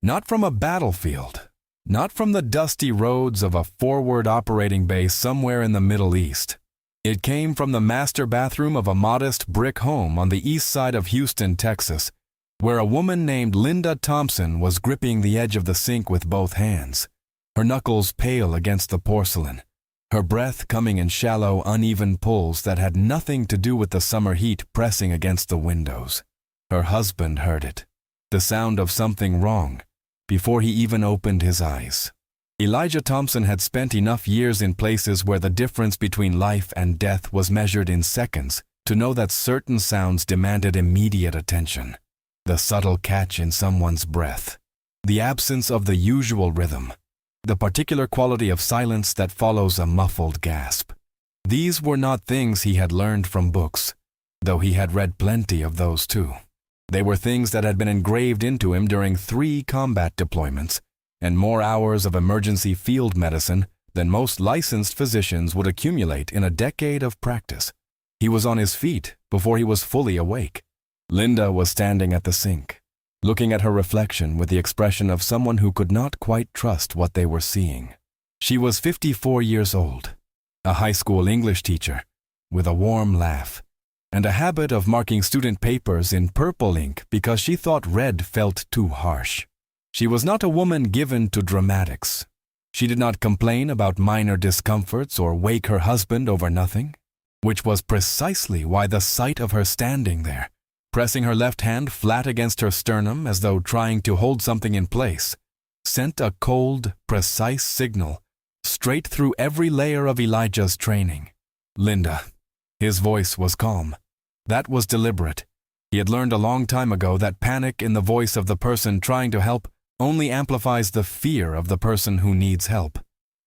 Not from a battlefield, not from the dusty roads of a forward operating base somewhere in the Middle East. It came from the master bathroom of a modest brick home on the east side of Houston, Texas, where a woman named Linda Thompson was gripping the edge of the sink with both hands, her knuckles pale against the porcelain, her breath coming in shallow, uneven pulls that had nothing to do with the summer heat pressing against the windows. Her husband heard it, the sound of something wrong, before he even opened his eyes. Elijah Thompson had spent enough years in places where the difference between life and death was measured in seconds to know that certain sounds demanded immediate attention. The subtle catch in someone's breath, the absence of the usual rhythm, the particular quality of silence that follows a muffled gasp. These were not things he had learned from books, though he had read plenty of those too. They were things that had been engraved into him during 3 combat deployments and more hours of emergency field medicine than most licensed physicians would accumulate in a decade of practice. He was on his feet before he was fully awake. Linda was standing at the sink, looking at her reflection with the expression of someone who could not quite trust what they were seeing. She was 54 years old, a high school English teacher, with a warm laugh, and a habit of marking student papers in purple ink because she thought red felt too harsh. She was not a woman given to dramatics. She did not complain about minor discomforts or wake her husband over nothing, which was precisely why the sight of her standing there, pressing her left hand flat against her sternum as though trying to hold something in place, sent a cold, precise signal straight through every layer of Elijah's training. Linda. His voice was calm. That was deliberate. He had learned a long time ago that panic in the voice of the person trying to help only amplifies the fear of the person who needs help.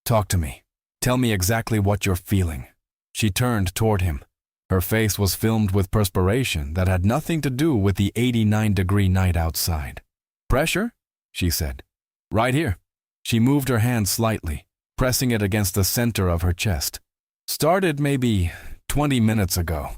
Talk to me. Tell me exactly what you're feeling. She turned toward him. Her face was filmed with perspiration that had nothing to do with the 89-degree night outside. Pressure? She said. Right here. She moved her hand slightly, pressing it against the center of her chest. Started maybe 20 minutes ago.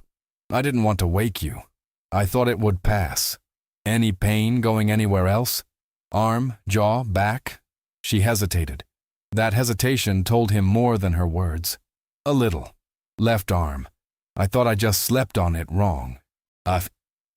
I didn't want to wake you. I thought it would pass. Any pain going anywhere else? Arm, jaw, back? She hesitated. That hesitation told him more than her words. A little. Left arm. I thought I just slept on it wrong.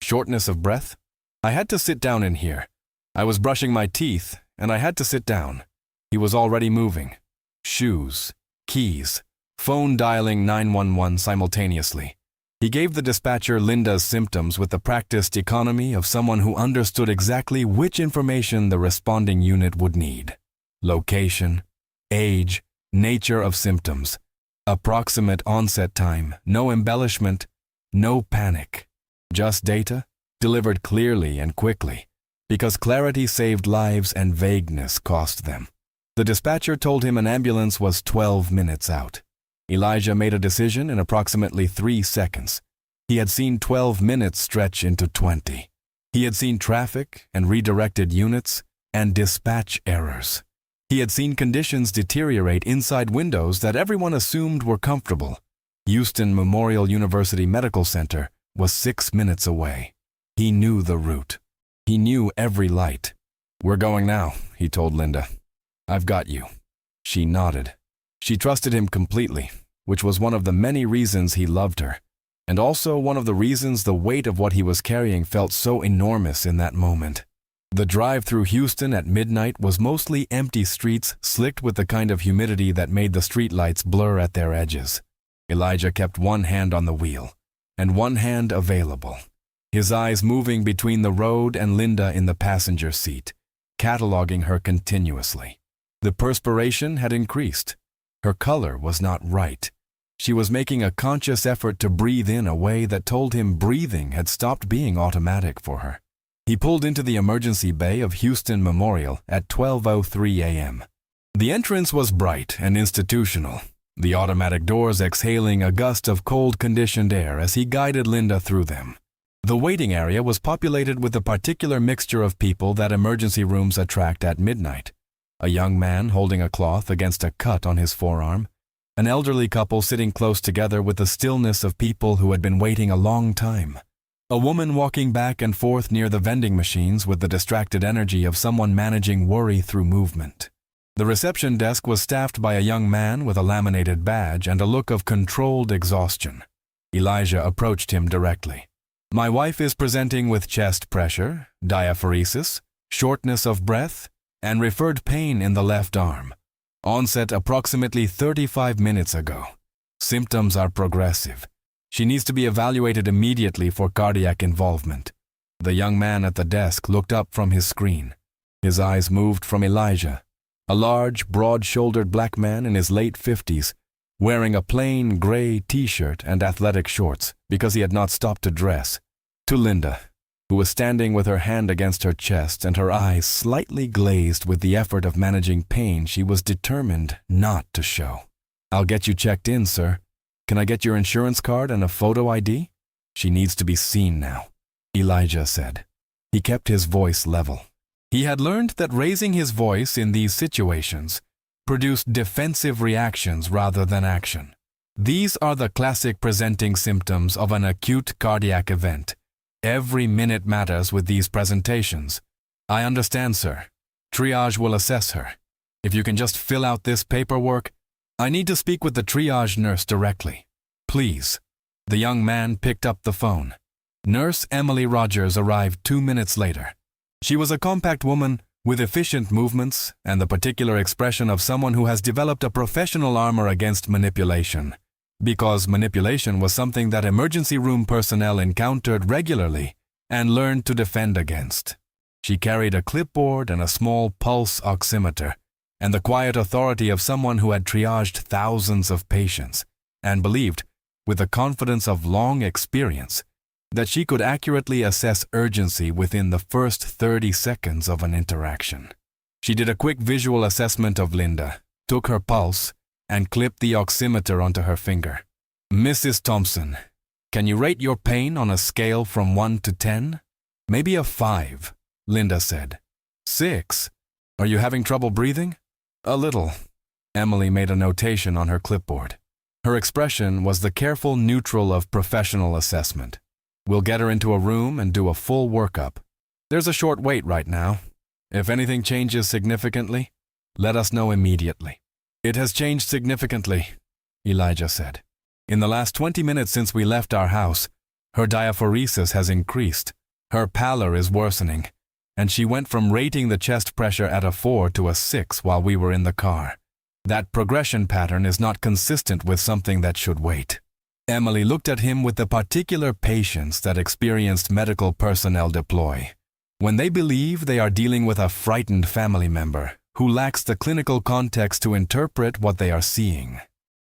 Shortness of breath? I had to sit down in here. I was brushing my teeth, and I had to sit down. He was already moving. Shoes, keys, phone dialing 911 simultaneously. He gave the dispatcher Linda's symptoms with the practiced economy of someone who understood exactly which information the responding unit would need. Location, age, nature of symptoms, approximate onset time, no embellishment, no panic. Just data, delivered clearly and quickly, because clarity saved lives and vagueness cost them. The dispatcher told him an ambulance was 12 minutes out. Elijah made a decision in approximately 3 seconds. He had seen 12 minutes stretch into 20. He had seen traffic and redirected units and dispatch errors. He had seen conditions deteriorate inside windows that everyone assumed were comfortable. Houston Memorial University Medical Center was 6 minutes away. He knew the route. He knew every light. We're going now, he told Linda. I've got you. She nodded. She trusted him completely, which was one of the many reasons he loved her, and also one of the reasons the weight of what he was carrying felt so enormous in that moment. The drive through Houston at midnight was mostly empty streets slicked with the kind of humidity that made the streetlights blur at their edges. Elijah kept one hand on the wheel, and one hand available, his eyes moving between the road and Linda in the passenger seat, cataloging her continuously. The perspiration had increased. Her color was not right. She was making a conscious effort to breathe in a way that told him breathing had stopped being automatic for her. He pulled into the emergency bay of Houston Memorial at 12:03 a.m. The entrance was bright and institutional, the automatic doors exhaling a gust of cold-conditioned air as he guided Linda through them. The waiting area was populated with the particular mixture of people that emergency rooms attract at midnight. A young man holding a cloth against a cut on his forearm, an elderly couple sitting close together with the stillness of people who had been waiting a long time, A woman walking back and forth near the vending machines with the distracted energy of someone managing worry through movement. The reception desk was staffed by a young man with a laminated badge and a look of controlled exhaustion. Elijah approached him directly. "My wife is presenting with chest pressure, diaphoresis, shortness of breath, and referred pain in the left arm. Onset approximately 35 minutes ago. Symptoms are progressive. She needs to be evaluated immediately for cardiac involvement." The young man at the desk looked up from his screen. His eyes moved from Elijah, a large, broad-shouldered black man in his late 50s, wearing a plain gray t-shirt and athletic shorts because he had not stopped to dress, to Linda, who was standing with her hand against her chest and her eyes slightly glazed with the effort of managing pain she was determined not to show. "I'll get you checked in, sir. Can I get your insurance card and a photo ID?" "She needs to be seen now," Elijah said. He kept his voice level. He had learned that raising his voice in these situations produced defensive reactions rather than action. These are the classic presenting symptoms of an acute cardiac event. Every minute matters with these presentations. "I understand, sir. Triage will assess her. If you can just fill out this paperwork, I need to speak with the triage nurse directly. Please." The young man picked up the phone. Nurse Emily Rogers arrived 2 minutes later. She was a compact woman with efficient movements and the particular expression of someone who has developed a professional armor against manipulation, because manipulation was something that emergency room personnel encountered regularly and learned to defend against. She carried a clipboard and a small pulse oximeter, and the quiet authority of someone who had triaged thousands of patients, and believed, with the confidence of long experience, that she could accurately assess urgency within the first 30 seconds of an interaction. She did a quick visual assessment of Linda, took her pulse, and clipped the oximeter onto her finger. "Mrs. Thompson, can you rate your pain on a scale from 1 to 10? "Maybe a 5, Linda said. "6. Are you having trouble breathing?" "A little." Emily made a notation on her clipboard. Her expression was the careful neutral of professional assessment. "We'll get her into a room and do a full workup. There's a short wait right now. If anything changes significantly, let us know immediately." "It has changed significantly," Elijah said. "In the last 20 minutes since we left our house, her diaphoresis has increased, her pallor is worsening, and she went from rating the chest pressure at a 4 to a 6 while we were in the car. That progression pattern is not consistent with something that should wait." Emily looked at him with the particular patience that experienced medical personnel deploy when they believe they are dealing with a frightened family member who lacks the clinical context to interpret what they are seeing.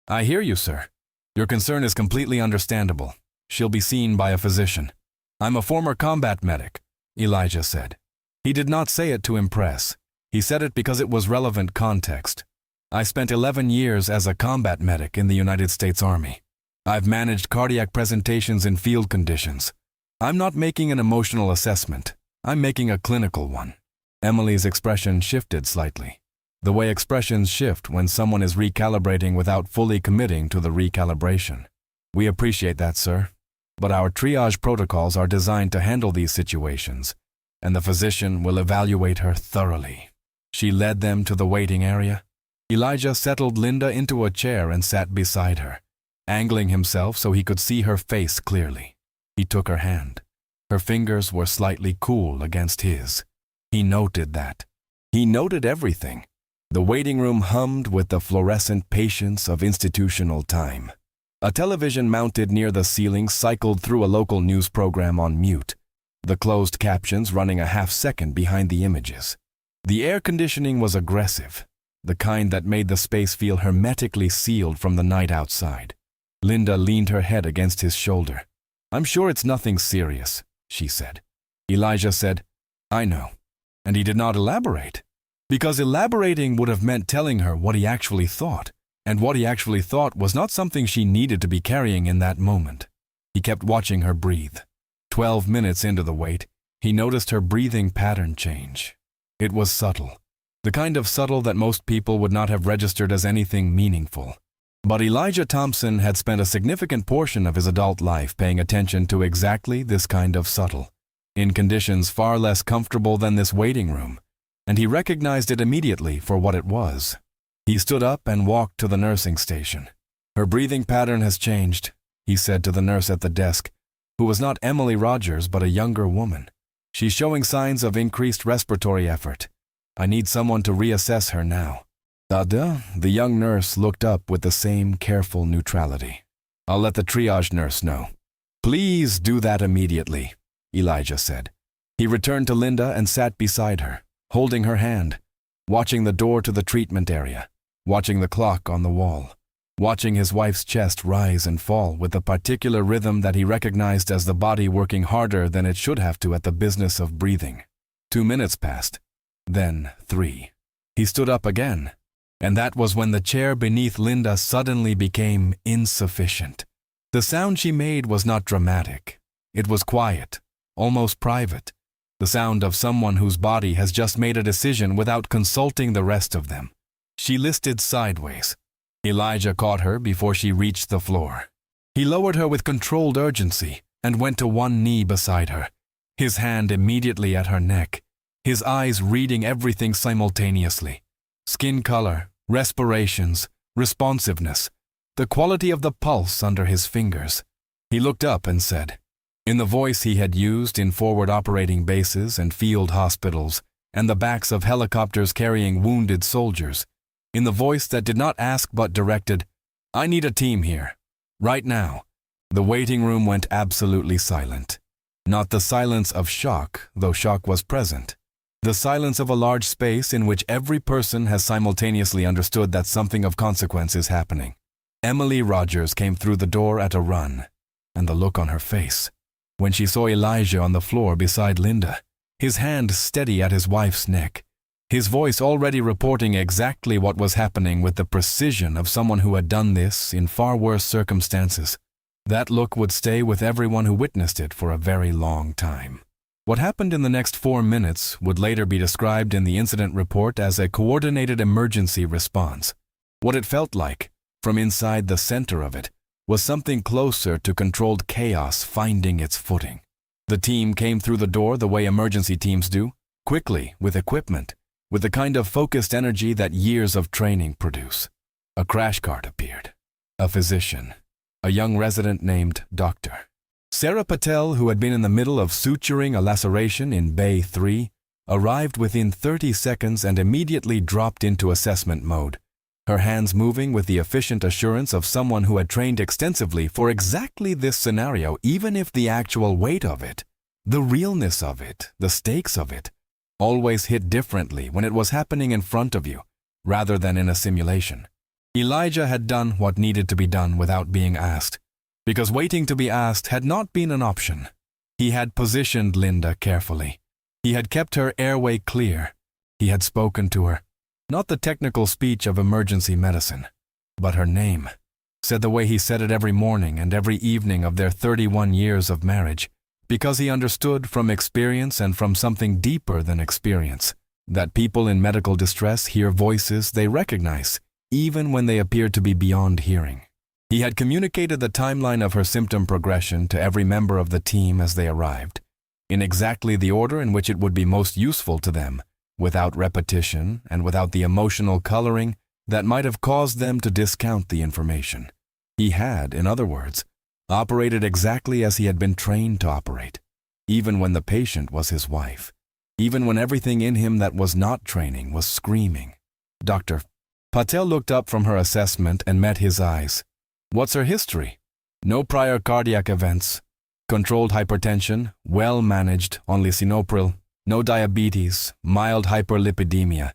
"I hear you, sir. Your concern is completely understandable. She'll be seen by a physician." "I'm a former combat medic," Elijah said. He did not say it to impress. He said it because it was relevant context. "I spent 11 years as a combat medic in the United States Army. I've managed cardiac presentations in field conditions. I'm not making an emotional assessment. I'm making a clinical one." Emily's expression shifted slightly, the way expressions shift when someone is recalibrating without fully committing to the recalibration. "We appreciate that, sir. But our triage protocols are designed to handle these situations, and the physician will evaluate her thoroughly." She led them to the waiting area. Elijah settled Linda into a chair and sat beside her, angling himself so he could see her face clearly. He took her hand. Her fingers were slightly cool against his. He noted that. He noted everything. The waiting room hummed with the fluorescent patience of institutional time. A television mounted near the ceiling cycled through a local news program on mute, the closed captions running a half-second behind the images. The air conditioning was aggressive, the kind that made the space feel hermetically sealed from the night outside. Linda leaned her head against his shoulder. "I'm sure it's nothing serious," she said. Elijah said, "I know." And he did not elaborate, because elaborating would have meant telling her what he actually thought, and what he actually thought was not something she needed to be carrying in that moment. He kept watching her breathe. 12 minutes into the wait, he noticed her breathing pattern change. It was subtle, the kind of subtle that most people would not have registered as anything meaningful. But Elijah Thompson had spent a significant portion of his adult life paying attention to exactly this kind of subtle, in conditions far less comfortable than this waiting room, and he recognized it immediately for what it was. He stood up and walked to the nursing station. "Her breathing pattern has changed," he said to the nurse at the desk, who was not Emily Rogers but a younger woman. "She's showing signs of increased respiratory effort. I need someone to reassess her now." The young nurse looked up with the same careful neutrality. "I'll let the triage nurse know." "Please do that immediately," Elijah said. He returned to Linda and sat beside her, holding her hand, watching the door to the treatment area, watching the clock on the wall, watching his wife's chest rise and fall with a particular rhythm that he recognized as the body working harder than it should have to at the business of breathing. 2 minutes passed, then 3. He stood up again, and that was when the chair beneath Linda suddenly became insufficient. The sound she made was not dramatic. It was quiet, almost private, the sound of someone whose body has just made a decision without consulting the rest of them. She listed sideways. Elijah caught her before she reached the floor. He lowered her with controlled urgency and went to one knee beside her, his hand immediately at her neck, his eyes reading everything simultaneously. Skin color, respirations, responsiveness, the quality of the pulse under his fingers. He looked up and said, in the voice he had used in forward operating bases and field hospitals and the backs of helicopters carrying wounded soldiers, in the voice that did not ask but directed, "I need a team here, right now." The waiting room went absolutely silent. Not the silence of shock, though shock was present. The silence of a large space in which every person has simultaneously understood that something of consequence is happening. Emily Rogers came through the door at a run, and the look on her face, when she saw Elijah on the floor beside Linda, his hand steady at his wife's neck, his voice already reporting exactly what was happening with the precision of someone who had done this in far worse circumstances. That look would stay with everyone who witnessed it for a very long time. What happened in the next 4 minutes would later be described in the incident report as a coordinated emergency response. What it felt like, from inside the center of it, was something closer to controlled chaos finding its footing. The team came through the door the way emergency teams do, quickly, with equipment, with the kind of focused energy that years of training produce. A crash cart appeared. A physician. A young resident named Dr. Sarah Patel, who had been in the middle of suturing a laceration in Bay 3, arrived within 30 seconds and immediately dropped into assessment mode, her hands moving with the efficient assurance of someone who had trained extensively for exactly this scenario, even if the actual weight of it, the realness of it, the stakes of it, always hit differently when it was happening in front of you, rather than in a simulation. Elijah had done what needed to be done without being asked, because waiting to be asked had not been an option. He had positioned Linda carefully. He had kept her airway clear. He had spoken to her, not the technical speech of emergency medicine, but her name, said the way he said it every morning and every evening of their 31 years of marriage, because he understood from experience and from something deeper than experience that people in medical distress hear voices they recognize, even when they appear to be beyond hearing. He had communicated the timeline of her symptom progression to every member of the team as they arrived, in exactly the order in which it would be most useful to them, without repetition and without the emotional coloring that might have caused them to discount the information. He had, in other words, operated exactly as he had been trained to operate, even when the patient was his wife, even when everything in him that was not training was screaming. Dr. Patel looked up from her assessment and met his eyes. What's her history? No prior cardiac events. Controlled hypertension, well managed on lisinopril. No diabetes, mild hyperlipidemia.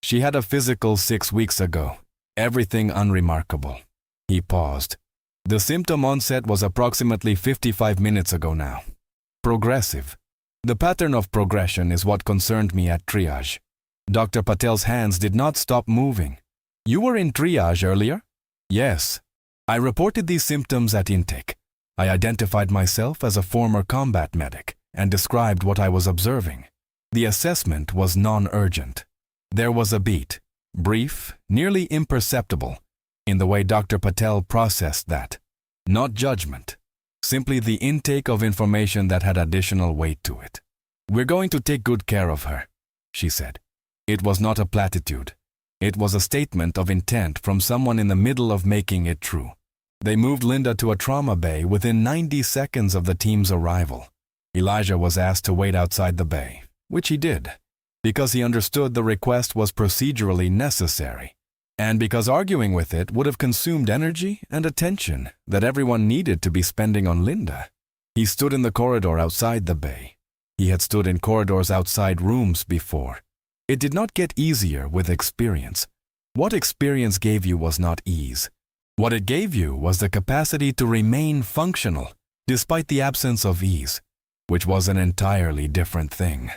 She had a physical 6 weeks ago. Everything unremarkable. He paused. The symptom onset was approximately 55 minutes ago now. Progressive. The pattern of progression is what concerned me at triage. Dr. Patel's hands did not stop moving. You were in triage earlier? Yes. I reported these symptoms at intake. I identified myself as a former combat medic and described what I was observing. The assessment was non-urgent. There was a beat, brief, nearly imperceptible, in the way Dr. Patel processed that. Not judgment, simply the intake of information that had additional weight to it. "We're going to take good care of her," she said. It was not a platitude. It was a statement of intent from someone in the middle of making it true. They moved Linda to a trauma bay within 90 seconds of the team's arrival. Elijah was asked to wait outside the bay, which he did, because he understood the request was procedurally necessary, and because arguing with it would have consumed energy and attention that everyone needed to be spending on Linda. He stood in the corridor outside the bay. He had stood in corridors outside rooms before. It did not get easier with experience. What experience gave you was not ease. What it gave you was the capacity to remain functional despite the absence of ease, which was an entirely different thing.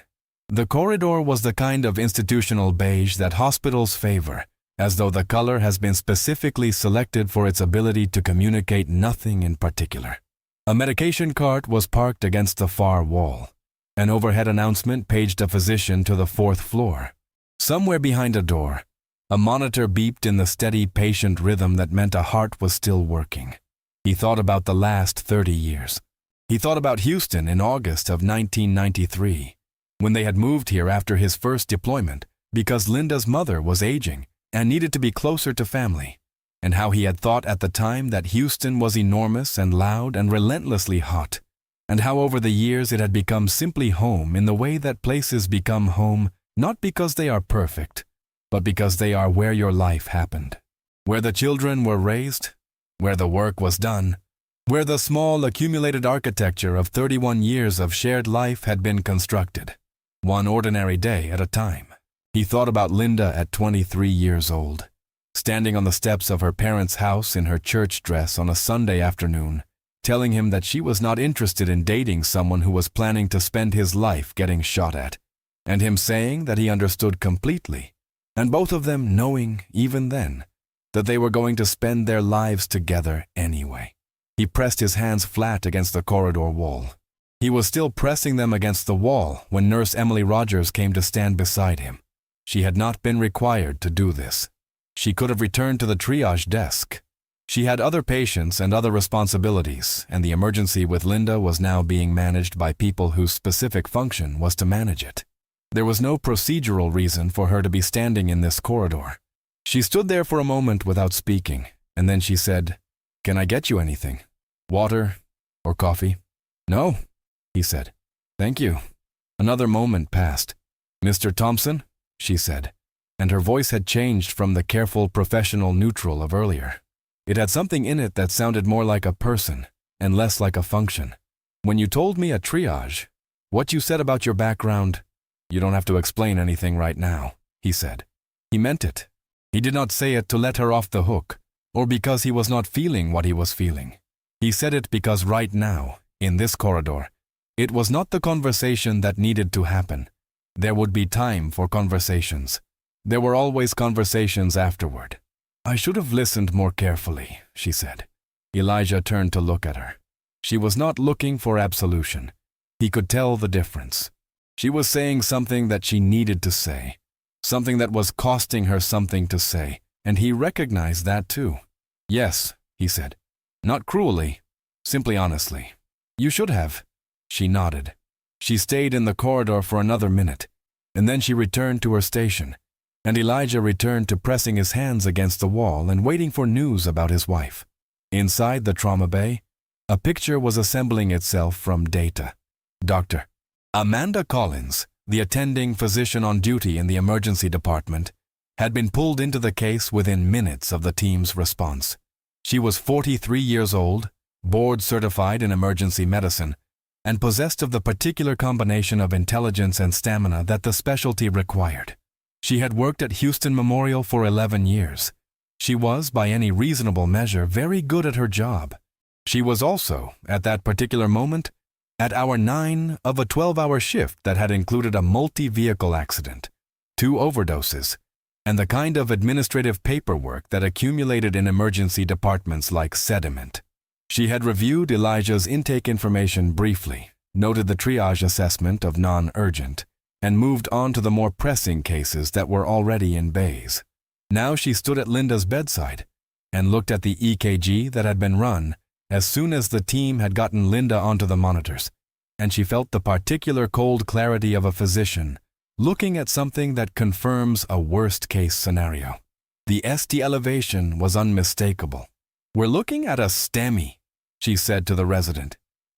The corridor was the kind of institutional beige that hospitals favor, as though the color has been specifically selected for its ability to communicate nothing in particular. A medication cart was parked against the far wall. An overhead announcement paged a physician to the 4th floor. Somewhere behind a door, a monitor beeped in the steady, patient rhythm that meant a heart was still working. He thought about the last 30 years. He thought about Houston in August of 1993, when they had moved here after his first deployment because Linda's mother was aging and needed to be closer to family, and how he had thought at the time that Houston was enormous and loud and relentlessly hot, and how over the years it had become simply home in the way that places become home not because they are perfect, but because they are where your life happened, where the children were raised, where the work was done, where the small accumulated architecture of 31 years of shared life had been constructed, one ordinary day at a time. He thought about Linda at 23 years old, standing on the steps of her parents' house in her church dress on a Sunday afternoon, telling him that she was not interested in dating someone who was planning to spend his life getting shot at, and him saying that he understood completely, and both of them knowing, even then, that they were going to spend their lives together anyway. He pressed his hands flat against the corridor wall. He was still pressing them against the wall when Nurse Emily Rogers came to stand beside him. She had not been required to do this. She could have returned to the triage desk. She had other patients and other responsibilities, and the emergency with Linda was now being managed by people whose specific function was to manage it. There was no procedural reason for her to be standing in this corridor. She stood there for a moment without speaking, and then she said, "Can I get you anything? Water or coffee?" "No," he said. "Thank you." Another moment passed. "Mr. Thompson?" she said, and her voice had changed from the careful professional neutral of earlier. It had something in it that sounded more like a person and less like a function. "When you told me at triage, what you said about your background, you don't have to explain anything right now," he said. He meant it. He did not say it to let her off the hook, or because he was not feeling what he was feeling. He said it because right now, in this corridor, it was not the conversation that needed to happen. There would be time for conversations. There were always conversations afterward. "I should have listened more carefully," she said. Elijah turned to look at her. She was not looking for absolution. He could tell the difference. She was saying something that she needed to say, something that was costing her something to say, and he recognized that too. "Yes," he said. "Not cruelly, simply honestly. You should have." She nodded. She stayed in the corridor for another minute, and then she returned to her station, and Elijah returned to pressing his hands against the wall and waiting for news about his wife. Inside the trauma bay, a picture was assembling itself from data. Dr. Amanda Collins, the attending physician on duty in the emergency department, had been pulled into the case within minutes of the team's response. She was 43 years old, board certified in emergency medicine, and possessed of the particular combination of intelligence and stamina that the specialty required. She had worked at Houston Memorial for 11 years. She was, by any reasonable measure, very good at her job. She was also, at that particular moment, at hour 9 of a 12-hour shift that had included a multi-vehicle accident, 2 overdoses, and the kind of administrative paperwork that accumulated in emergency departments like sediment. She had reviewed Elijah's intake information briefly, noted the triage assessment of non-urgent, and moved on to the more pressing cases that were already in bays. Now she stood at Linda's bedside, and looked at the EKG that had been run as soon as the team had gotten Linda onto the monitors, and she felt the particular cold clarity of a physician looking at something that confirms a worst-case scenario. The ST elevation was unmistakable. "We're looking at a STEMI," she said to the resident.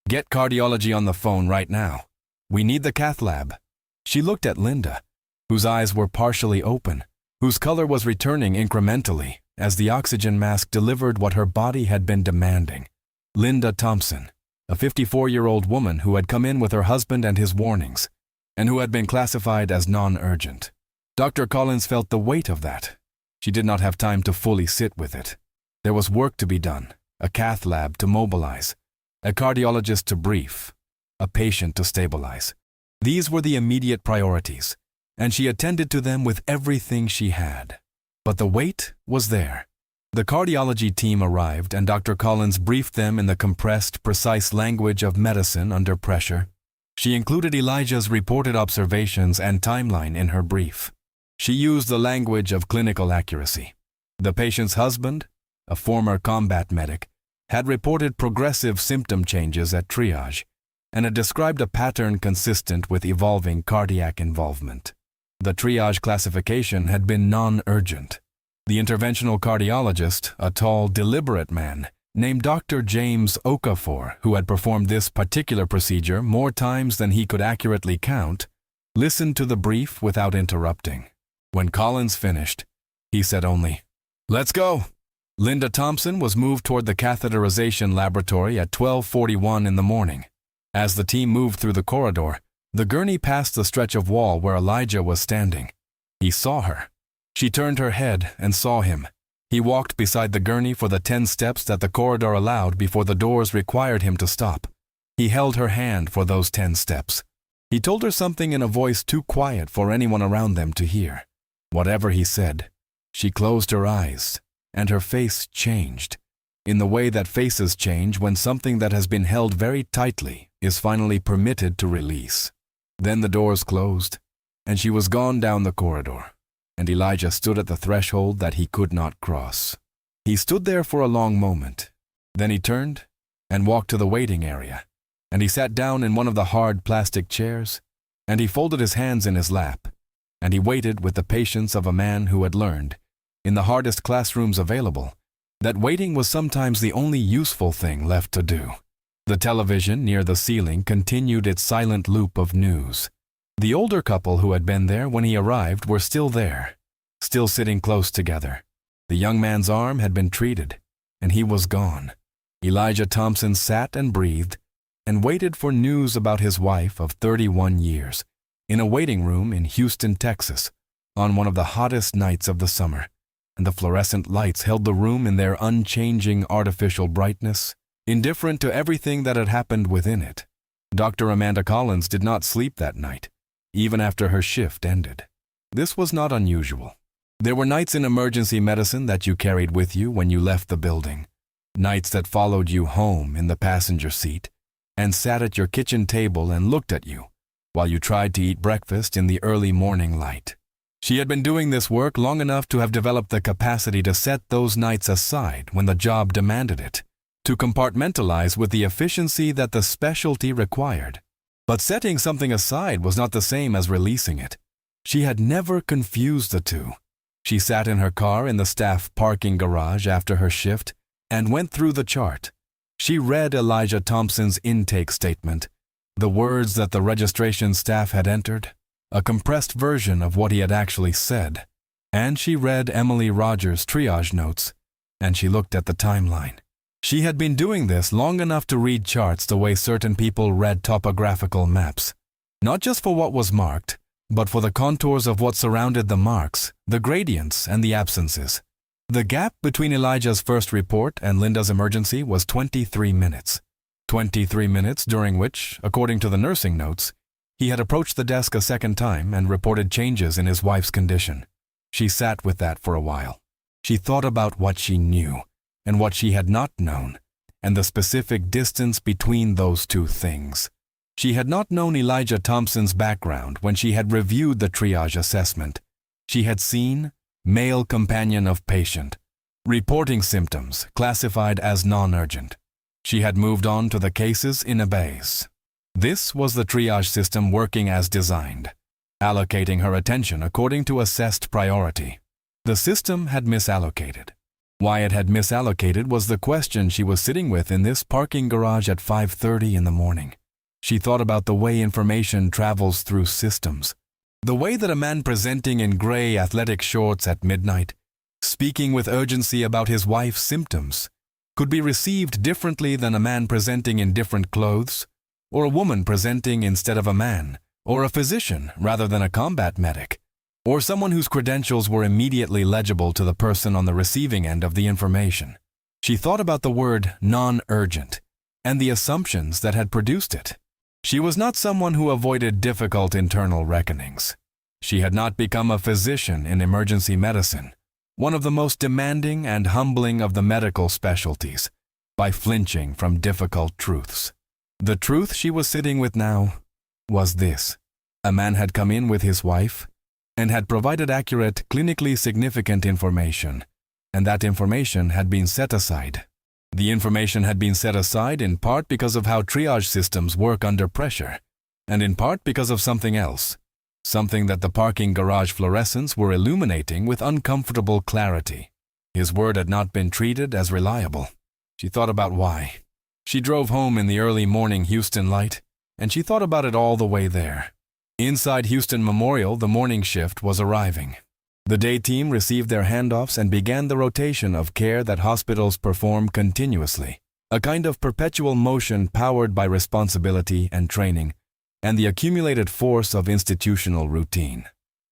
"Get cardiology on the phone right now. We need the cath lab." She looked at Linda, whose eyes were partially open, whose color was returning incrementally as the oxygen mask delivered what her body had been demanding. Linda Thompson, a 54-year-old woman who had come in with her husband and his warnings, and who had been classified as non-urgent. Dr. Collins felt the weight of that. She did not have time to fully sit with it. There was work to be done, a cath lab to mobilize, a cardiologist to brief, a patient to stabilize. These were the immediate priorities, and she attended to them with everything she had. But the weight was there. The cardiology team arrived, and Dr. Collins briefed them in the compressed, precise language of medicine under pressure. She included Elijah's reported observations and timeline in her brief. She used the language of clinical accuracy. The patient's husband, a former combat medic, had reported progressive symptom changes at triage and had described a pattern consistent with evolving cardiac involvement. The triage classification had been non-urgent. The interventional cardiologist, a tall, deliberate man, named Dr. James Okafor, who had performed this particular procedure more times than he could accurately count, listened to the brief without interrupting. When Collins finished, he said only, "Let's go." Linda Thompson was moved toward the catheterization laboratory at 12:41 in the morning. As the team moved through the corridor, the gurney passed the stretch of wall where Elijah was standing. He saw her. She turned her head and saw him. He walked beside the gurney for the 10 steps that the corridor allowed before the doors required him to stop. He held her hand for those 10 steps. He told her something in a voice too quiet for anyone around them to hear. Whatever he said, she closed her eyes, and her face changed, in the way that faces change when something that has been held very tightly is finally permitted to release. Then the doors closed, and she was gone down the corridor, and Elijah stood at the threshold that he could not cross. He stood there for a long moment. Then he turned and walked to the waiting area, and he sat down in one of the hard plastic chairs, and he folded his hands in his lap, and he waited with the patience of a man who had learned, in the hardest classrooms available, that waiting was sometimes the only useful thing left to do. The television near the ceiling continued its silent loop of news. The older couple who had been there when he arrived were still there, still sitting close together. The young man's arm had been treated, and he was gone. Elijah Thompson sat and breathed and waited for news about his wife of 31 years in a waiting room in Houston, Texas, on one of the hottest nights of the summer, and the fluorescent lights held the room in their unchanging artificial brightness, indifferent to everything that had happened within it. Dr. Amanda Collins did not sleep that night, even after her shift ended. This was not unusual. There were nights in emergency medicine that you carried with you when you left the building, nights that followed you home in the passenger seat and sat at your kitchen table and looked at you while you tried to eat breakfast in the early morning light. She had been doing this work long enough to have developed the capacity to set those nights aside when the job demanded it, to compartmentalize with the efficiency that the specialty required. But setting something aside was not the same as releasing it. She had never confused the two. She sat in her car in the staff parking garage after her shift and went through the chart. She read Elijah Thompson's intake statement, the words that the registration staff had entered, a compressed version of what he had actually said. And she read Emily Rogers' triage notes, and she looked at the timeline. She had been doing this long enough to read charts the way certain people read topographical maps, not just for what was marked, but for the contours of what surrounded the marks, the gradients, and the absences. The gap between Elijah's first report and Linda's emergency was 23 minutes. 23 minutes during which, according to the nursing notes, he had approached the desk a second time and reported changes in his wife's condition. She sat with that for a while. She thought about what she knew and what she had not known, and the specific distance between those two things. She had not known Elijah Thompson's background when she had reviewed the triage assessment. She had seen male companion of patient, reporting symptoms classified as non-urgent. She had moved on to the cases in a base. This was the triage system working as designed, allocating her attention according to assessed priority. The system had misallocated. Why it had misallocated was the question she was sitting with in this parking garage at 5:30 in the morning. She thought about the way information travels through systems. The way that a man presenting in gray athletic shorts at midnight, speaking with urgency about his wife's symptoms, could be received differently than a man presenting in different clothes, or a woman presenting instead of a man, or a physician rather than a combat medic, or someone whose credentials were immediately legible to the person on the receiving end of the information. She thought about the word non-urgent and the assumptions that had produced it. She was not someone who avoided difficult internal reckonings. She had not become a physician in emergency medicine, one of the most demanding and humbling of the medical specialties, by flinching from difficult truths. The truth she was sitting with now was this. A man had come in with his wife and had provided accurate, clinically significant information, and that information had been set aside. The information had been set aside in part because of how triage systems work under pressure, and in part because of something else, something that the parking garage fluorescents were illuminating with uncomfortable clarity. His word had not been treated as reliable. She thought about why. She drove home in the early morning Houston light, and she thought about it all the way there. Inside Houston Memorial, the morning shift was arriving. The day team received their handoffs and began the rotation of care that hospitals perform continuously, a kind of perpetual motion powered by responsibility and training, and the accumulated force of institutional routine.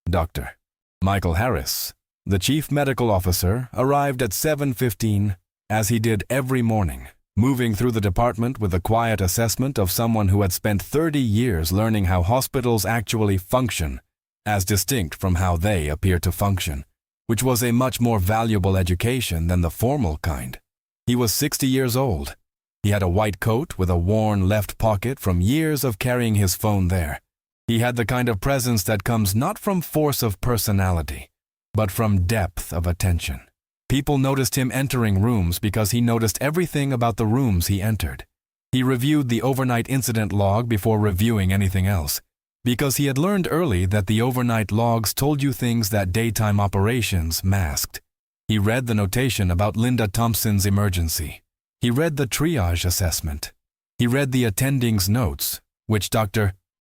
Dr. Michael Harris, the chief medical officer, arrived at 7:15, as he did every morning, moving through the department with the quiet assessment of someone who had spent 30 years learning how hospitals actually function, as distinct from how they appear to function, which was a much more valuable education than the formal kind. He was 60 years old. He had a white coat with a worn left pocket from years of carrying his phone there. He had the kind of presence that comes not from force of personality, but from depth of attention. People noticed him entering rooms because he noticed everything about the rooms he entered. He reviewed the overnight incident log before reviewing anything else, because he had learned early that the overnight logs told you things that daytime operations masked. He read the notation about Linda Thompson's emergency. He read the triage assessment. He read the attending's notes, which Dr.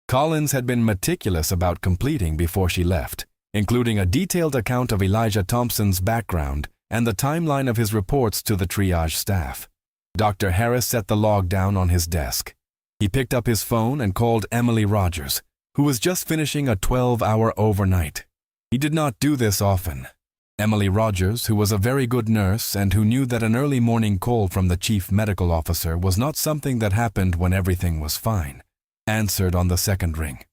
Collins had been meticulous about completing before she left, including a detailed account of Elijah Thompson's background and the timeline of his reports to the triage staff. Dr. Harris set the log down on his desk. He picked up his phone and called Emily Rogers, who was just finishing a 12-hour overnight. He did not do this often. Emily Rogers, who was a very good nurse and who knew that an early morning call from the chief medical officer was not something that happened when everything was fine, answered on the second ring.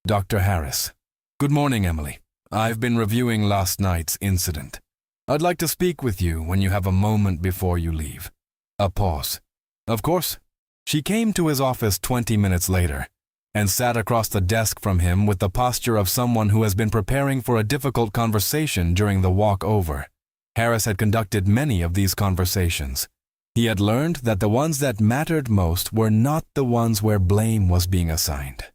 Dr. Harris. Good morning, Emily. I've been reviewing last night's incident. I'd like to speak with you when you have a moment before you leave. A pause. Of course. She came to his office 20 minutes later and sat across the desk from him with the posture of someone who has been preparing for a difficult conversation during the walk over. Harris had conducted many of these conversations. He had learned that the ones that mattered most were not the ones where blame was being assigned.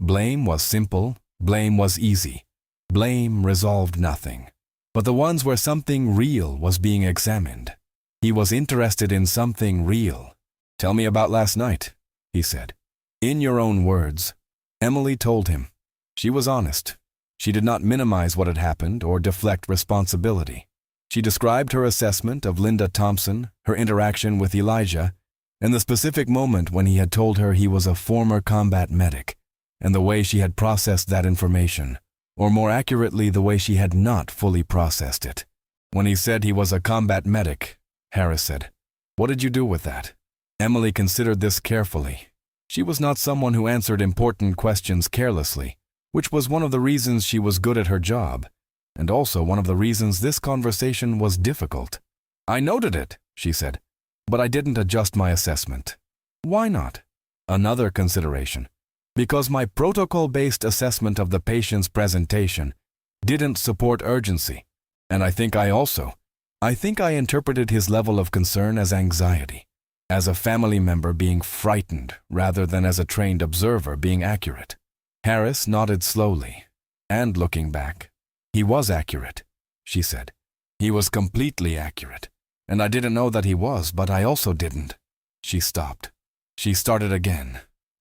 Blame was simple, blame was easy. Blame resolved nothing. But the ones where something real was being examined. He was interested in something real. Tell me about last night, he said. In your own words. Emily told him. She was honest. She did not minimize what had happened or deflect responsibility. She described her assessment of Linda Thompson, her interaction with Elijah, and the specific moment when he had told her he was a former combat medic, and the way she had processed that information, or more accurately, the way she had not fully processed it. When he said he was a combat medic, Harris said, "What did you do with that?" Emily considered this carefully. She was not someone who answered important questions carelessly, which was one of the reasons she was good at her job, and also one of the reasons this conversation was difficult. "I noted it," she said, "but I didn't adjust my assessment." "Why not?" Another consideration. Because my protocol-based assessment of the patient's presentation didn't support urgency, and I think I also I think I interpreted his level of concern as anxiety, as a family member being frightened rather than as a trained observer being accurate. Harris nodded slowly, and looking back, "He was accurate," she said. "He was completely accurate, and I didn't know that he was, but I also didn't." She stopped. She started again.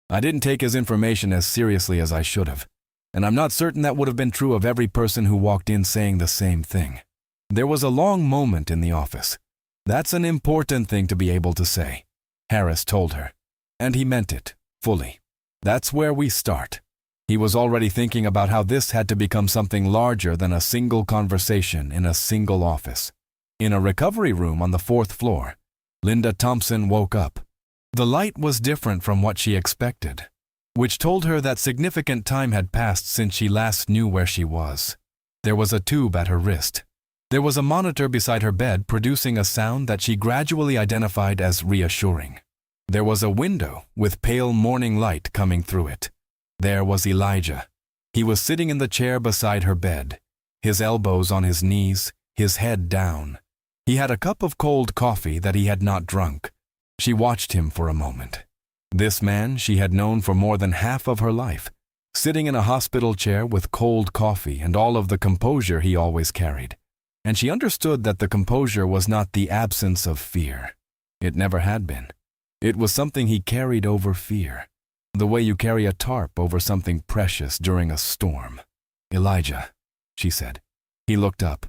"I didn't take his information as seriously as I should have, and I'm not certain that would have been true of every person who walked in saying the same thing." There was a long moment in the office. "That's an important thing to be able to say," Harris told her. And he meant it, fully. That's where we start. He was already thinking about how this had to become something larger than a single conversation in a single office. In a recovery room on the 4th floor, Linda Thompson woke up. The light was different from what she expected, which told her that significant time had passed since she last knew where she was. There was a tube at her wrist. There was a monitor beside her bed producing a sound that she gradually identified as reassuring. There was a window with pale morning light coming through it. There was Elijah. He was sitting in the chair beside her bed, his elbows on his knees, his head down. He had a cup of cold coffee that he had not drunk. She watched him for a moment. This man she had known for more than half of her life, sitting in a hospital chair with cold coffee and all of the composure he always carried. And she understood that the composure was not the absence of fear. It never had been. It was something he carried over fear, the way you carry a tarp over something precious during a storm. "Elijah," she said. He looked up,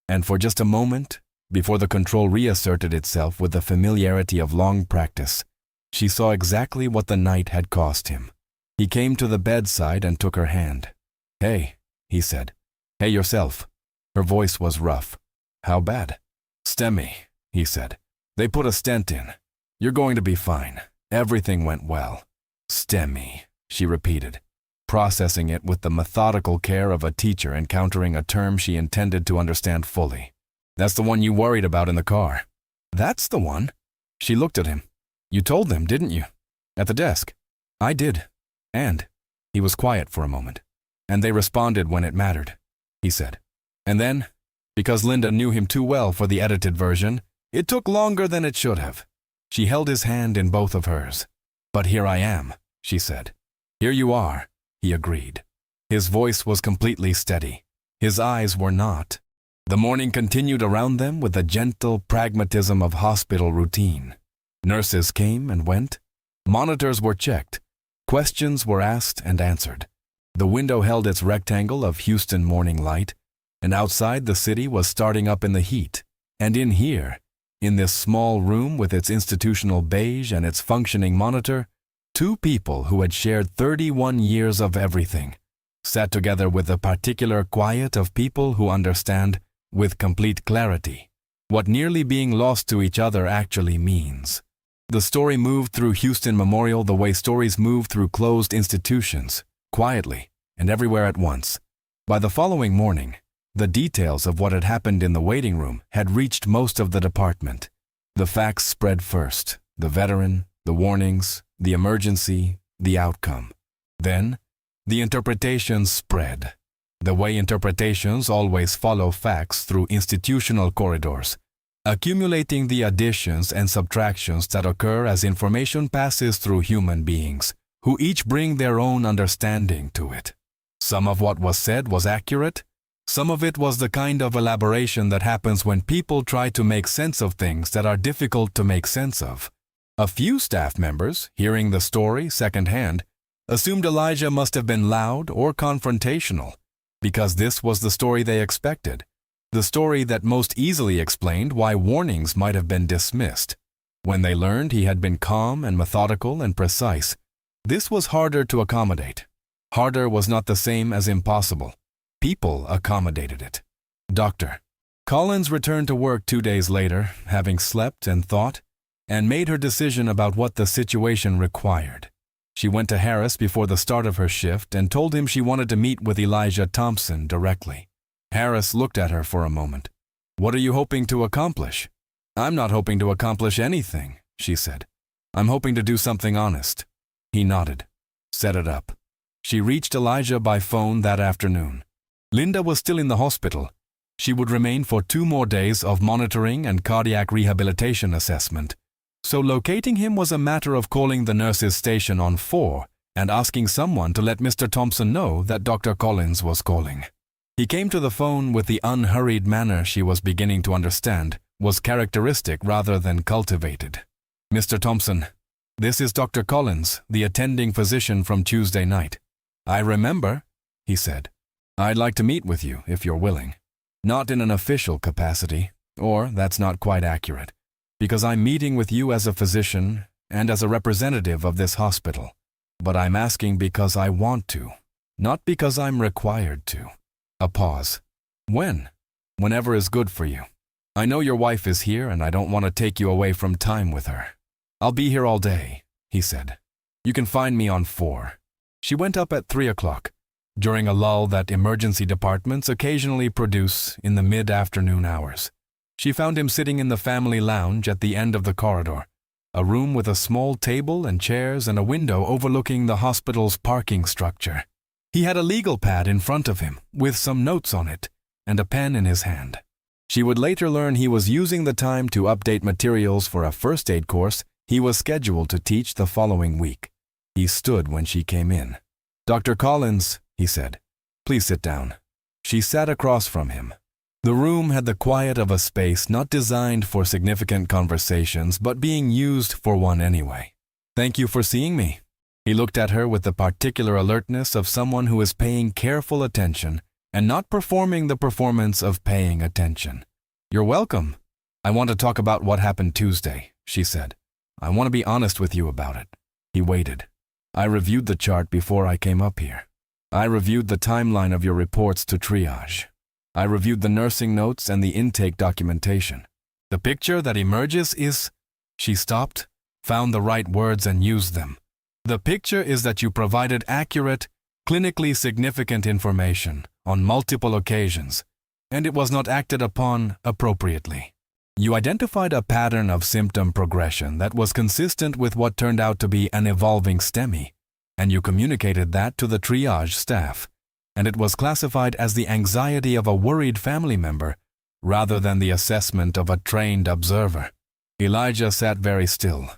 and for just a moment, before the control reasserted itself with the familiarity of long practice, she saw exactly what the night had cost him. He came to the bedside and took her hand. "Hey," he said. "Hey yourself." Her voice was rough. "How bad?" "STEMI," he said. "They put a stent in. You're going to be fine. Everything went well." "STEMI," she repeated, processing it with the methodical care of a teacher encountering a term she intended to understand fully. "That's the one you worried about in the car." "That's the one?" She looked at him. "You told them, didn't you?" "At the desk." "I did. And?" He was quiet for a moment. "And they responded when it mattered," he said. "And then, because Linda knew him too well for the edited version, it took longer than it should have." She held his hand in both of hers. "But here I am," she said. "Here you are," he agreed. His voice was completely steady. His eyes were not. The morning continued around them with the gentle pragmatism of hospital routine. Nurses came and went. Monitors were checked. Questions were asked and answered. The window held its rectangle of Houston morning light, and outside the city was starting up in the heat. And in here, in this small room with its institutional beige and its functioning monitor, two people who had shared 31 years of everything sat together with the particular quiet of people who understand, with complete clarity, what nearly being lost to each other actually means. The story moved through Houston Memorial the way stories move through closed institutions, quietly and everywhere at once. By the following morning, the details of what had happened in the waiting room had reached most of the department. The facts spread first, the veteran, the warnings, the emergency, the outcome. Then, the interpretations spread. The way interpretations always follow facts through institutional corridors, accumulating the additions and subtractions that occur as information passes through human beings, who each bring their own understanding to it. Some of what was said was accurate. Some of it was the kind of elaboration that happens when people try to make sense of things that are difficult to make sense of. A few staff members, hearing the story secondhand, assumed Elijah must have been loud or confrontational, because this was the story they expected, the story that most easily explained why warnings might have been dismissed. When they learned he had been calm and methodical and precise, this was harder to accommodate. Harder was not the same as impossible. People accommodated it. Dr. Collins returned to work 2 days later, having slept and thought, and made her decision about what the situation required. She went to Harris before the start of her shift and told him she wanted to meet with Elijah Thompson directly. Harris looked at her for a moment. "What are you hoping to accomplish?" "I'm not hoping to accomplish anything," she said. "I'm hoping to do something honest." He nodded. "Set it up." She reached Elijah by phone that afternoon. Linda was still in the hospital, She would remain for 2 more days of monitoring and cardiac rehabilitation assessment, so locating him was a matter of calling the nurse's station on 4 and asking someone to let Mr. Thompson know that Dr. Collins was calling. He came to the phone with the unhurried manner she was beginning to understand was characteristic rather than cultivated. "Mr. Thompson, this is Dr. Collins, the attending physician from Tuesday night. I remember," he said. "I'd like to meet with you if you're willing. Not in an official capacity, or that's not quite accurate, because I'm meeting with you as a physician and as a representative of this hospital. But I'm asking because I want to, not because I'm required to." A pause. "When? Whenever is good for you. I know your wife is here and I don't want to take you away from time with her." "I'll be here all day," he said. "You can find me on 4. She went up at 3 o'clock, during a lull that emergency departments occasionally produce in the mid-afternoon hours. She found him sitting in the family lounge at the end of the corridor, a room with a small table and chairs and a window overlooking the hospital's parking structure. He had a legal pad in front of him, with some notes on it, and a pen in his hand. She would later learn he was using the time to update materials for a first aid course he was scheduled to teach the following week. He stood when she came in. "Dr. Collins," he said, "please sit down." She sat across from him. The room had the quiet of a space not designed for significant conversations, but being used for one anyway. "Thank you for seeing me." He looked at her with the particular alertness of someone who is paying careful attention and not performing the performance of paying attention. "You're welcome. I want to talk about what happened Tuesday," she said. "I want to be honest with you about it." He waited. "I reviewed the chart before I came up here. I reviewed the timeline of your reports to triage. I reviewed the nursing notes and the intake documentation. The picture that emerges is..." She stopped, found the right words and used them. "The picture is that you provided accurate, clinically significant information on multiple occasions, and it was not acted upon appropriately. You identified a pattern of symptom progression that was consistent with what turned out to be an evolving STEMI, and you communicated that to the triage staff, and it was classified as the anxiety of a worried family member rather than the assessment of a trained observer." Elijah sat very still.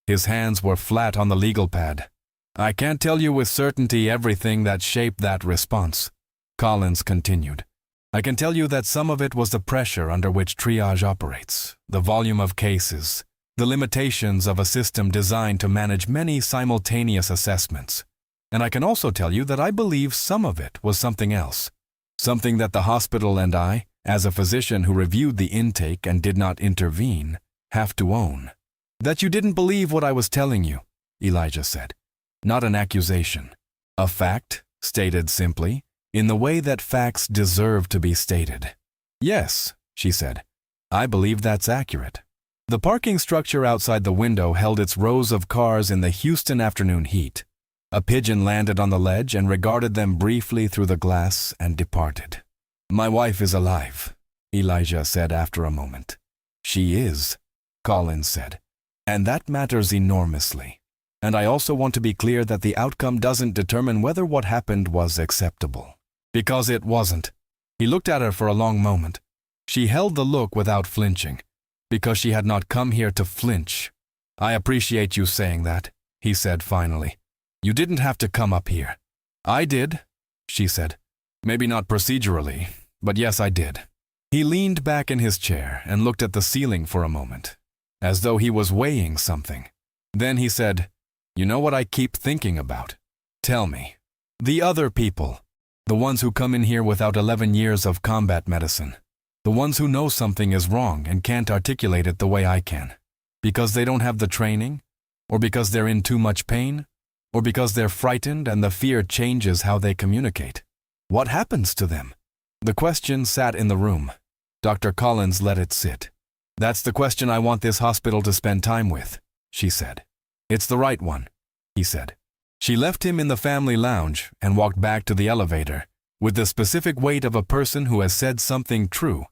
His hands were flat on the legal pad. "I can't tell you with certainty everything that shaped that response," Collins continued. "I can tell you that some of it was the pressure under which triage operates, the volume of cases, the limitations of a system designed to manage many simultaneous assessments. And I can also tell you that I believe some of it was something else, something that the hospital and I, as a physician who reviewed the intake and did not intervene, have to own." "That you didn't believe what I was telling you," Elijah said. "Not an accusation. A fact, stated simply, in the way that facts deserve to be stated." "Yes," she said. "I believe that's accurate." The parking structure outside the window held its rows of cars in the Houston afternoon heat. A pigeon landed on the ledge and regarded them briefly through the glass and departed. "My wife is alive," Elijah said after a moment. "She is," Collins said. "And that matters enormously. And I also want to be clear that the outcome doesn't determine whether what happened was acceptable. Because it wasn't." He looked at her for a long moment. She held the look without flinching, because she had not come here to flinch. "I appreciate you saying that," he said finally. "You didn't have to come up here." "I did," she said. "Maybe not procedurally, but yes, I did." He leaned back in his chair and looked at the ceiling for a moment, as though he was weighing something. Then he said, "You know what I keep thinking about? Tell me. The other people. The ones who come in here without 11 years of combat medicine. The ones who know something is wrong and can't articulate it the way I can. Because they don't have the training? Or because they're in too much pain? Or because they're frightened and the fear changes how they communicate? What happens to them?" The question sat in the room. Dr. Collins let it sit. "That's the question I want this hospital to spend time with," she said. "It's the right one," he said. She left him in the family lounge and walked back to the elevator with the specific weight of a person who has said something true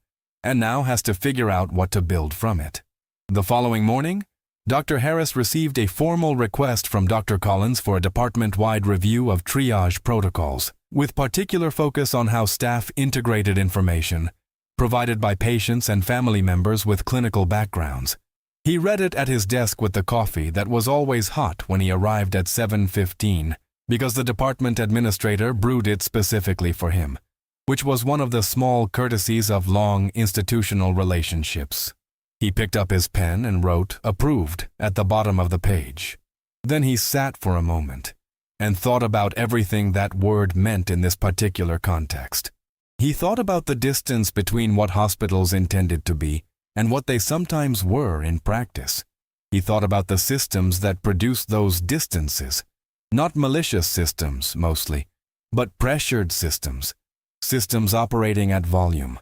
and now has to figure out what to build from it. The following morning, Dr. Harris received a formal request from Dr. Collins for a department-wide review of triage protocols, with particular focus on how staff integrated information provided by patients and family members with clinical backgrounds. He read it at his desk with the coffee that was always hot when he arrived at 7:15, because the department administrator brewed it specifically for him, which was one of the small courtesies of long institutional relationships. He picked up his pen and wrote "Approved" at the bottom of the page. Then he sat for a moment and thought about everything that word meant in this particular context. He thought about the distance between what hospitals intended to be and what they sometimes were in practice. He thought about the systems that produced those distances, not malicious systems mostly, but pressured systems, systems operating at volume,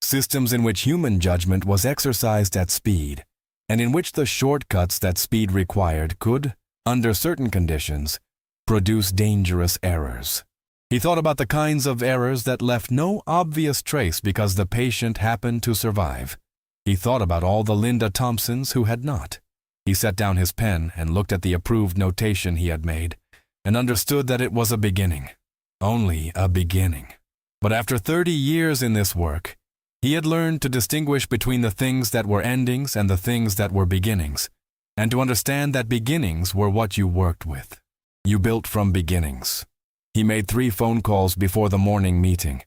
systems in which human judgment was exercised at speed, and in which the shortcuts that speed required could, under certain conditions, produce dangerous errors. He thought about the kinds of errors that left no obvious trace because the patient happened to survive. He thought about all the Linda Thompsons who had not. He set down his pen and looked at the approved notation he had made, and understood that it was a beginning, only a beginning. But after 30 years in this work, he had learned to distinguish between the things that were endings and the things that were beginnings, and to understand that beginnings were what you worked with. You built from beginnings. He made 3 phone calls before the morning meeting.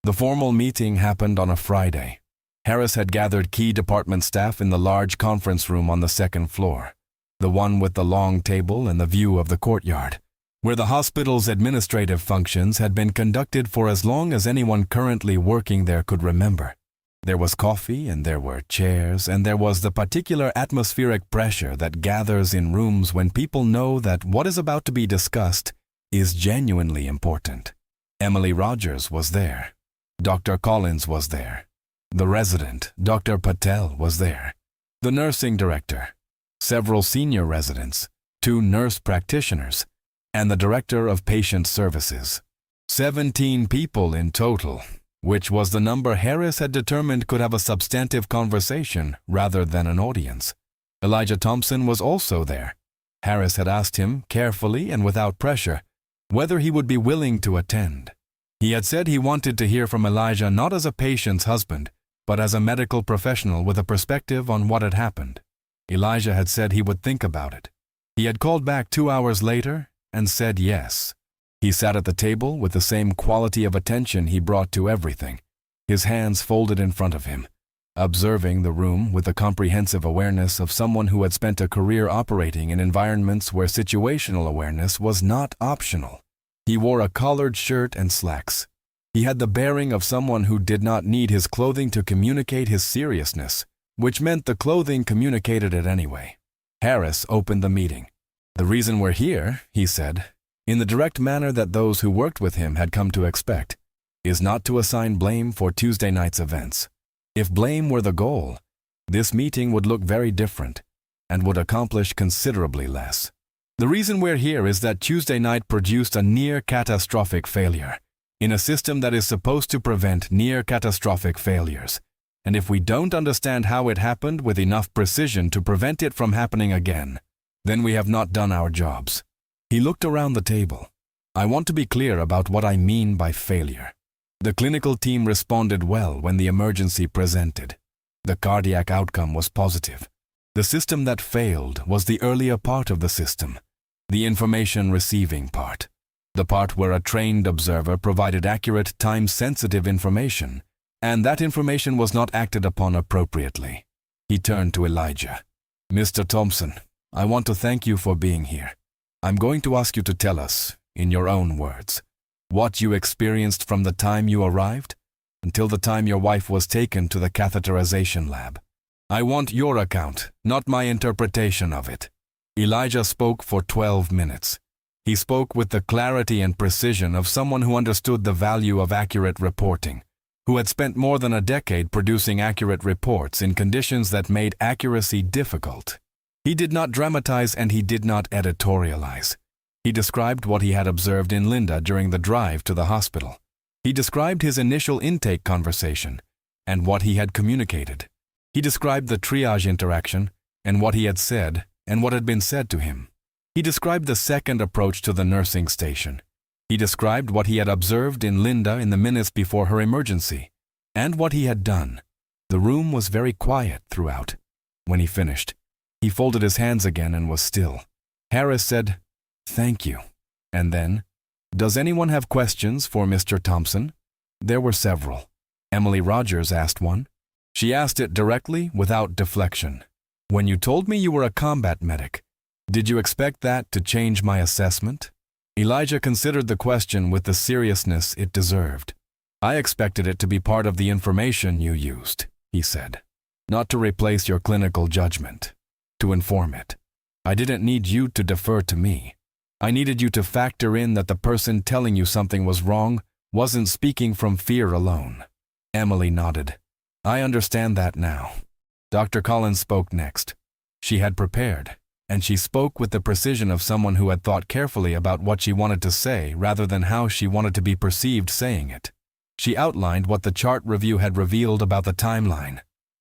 The formal meeting happened on a Friday. Harris had gathered key department staff in the large conference room on the 2nd floor, the one with the long table and the view of the courtyard, where the hospital's administrative functions had been conducted for as long as anyone currently working there could remember. There was coffee and there were chairs and there was the particular atmospheric pressure that gathers in rooms when people know that what is about to be discussed is genuinely important. Emily Rogers was there. Dr. Collins was there. The resident, Dr. Patel, was there. The nursing director, several senior residents, 2 nurse practitioners, and the director of patient services. 17 people in total, which was the number Harris had determined could have a substantive conversation rather than an audience. Elijah Thompson was also there. Harris had asked him, carefully and without pressure, whether he would be willing to attend. He had said he wanted to hear from Elijah not as a patient's husband, but as a medical professional with a perspective on what had happened. Elijah had said he would think about it. He had called back 2 hours later and said yes. He sat at the table with the same quality of attention he brought to everything, his hands folded in front of him, observing the room with the comprehensive awareness of someone who had spent a career operating in environments where situational awareness was not optional. He wore a collared shirt and slacks. He had the bearing of someone who did not need his clothing to communicate his seriousness, which meant the clothing communicated it anyway. Harris opened the meeting. "The reason we're here," he said, in the direct manner that those who worked with him had come to expect, "is not to assign blame for Tuesday night's events. If blame were the goal, this meeting would look very different and would accomplish considerably less. The reason we're here is that Tuesday night produced a near-catastrophic failure in a system that is supposed to prevent near-catastrophic failures. And if we don't understand how it happened with enough precision to prevent it from happening again, then we have not done our jobs." He looked around the table. "I want to be clear about what I mean by failure. The clinical team responded well when the emergency presented. The cardiac outcome was positive. The system that failed was the earlier part of the system, the information receiving part, the part where a trained observer provided accurate, time-sensitive information, and that information was not acted upon appropriately." He turned to Elijah. "Mr. Thompson, I want to thank you for being here. I'm going to ask you to tell us, in your own words, what you experienced from the time you arrived until the time your wife was taken to the catheterization lab. I want your account, not my interpretation of it." Elijah spoke for 12 minutes. He spoke with the clarity and precision of someone who understood the value of accurate reporting, who had spent more than a decade producing accurate reports in conditions that made accuracy difficult. He did not dramatize and he did not editorialize. He described what he had observed in Linda during the drive to the hospital. He described his initial intake conversation and what he had communicated. He described the triage interaction and what he had said and what had been said to him. He described the second approach to the nursing station. He described what he had observed in Linda in the minutes before her emergency. and what he had done. The room was very quiet throughout. When he finished, he folded his hands again and was still. Harris said, "Thank you." And then, "Does anyone have questions for Mr. Thompson?" There were several. Emily Rogers asked one. She asked it directly, without deflection. "When you told me you were a combat medic, did you expect that to change my assessment?" Elijah considered the question with the seriousness it deserved. "I expected it to be part of the information you used," he said. "Not to replace your clinical judgment, to inform it. I didn't need you to defer to me. I needed you to factor in that the person telling you something was wrong wasn't speaking from fear alone." Emily nodded. "I understand that now." Dr. Collins spoke next. She had prepared, and she spoke with the precision of someone who had thought carefully about what she wanted to say rather than how she wanted to be perceived saying it. She outlined what the chart review had revealed about the timeline.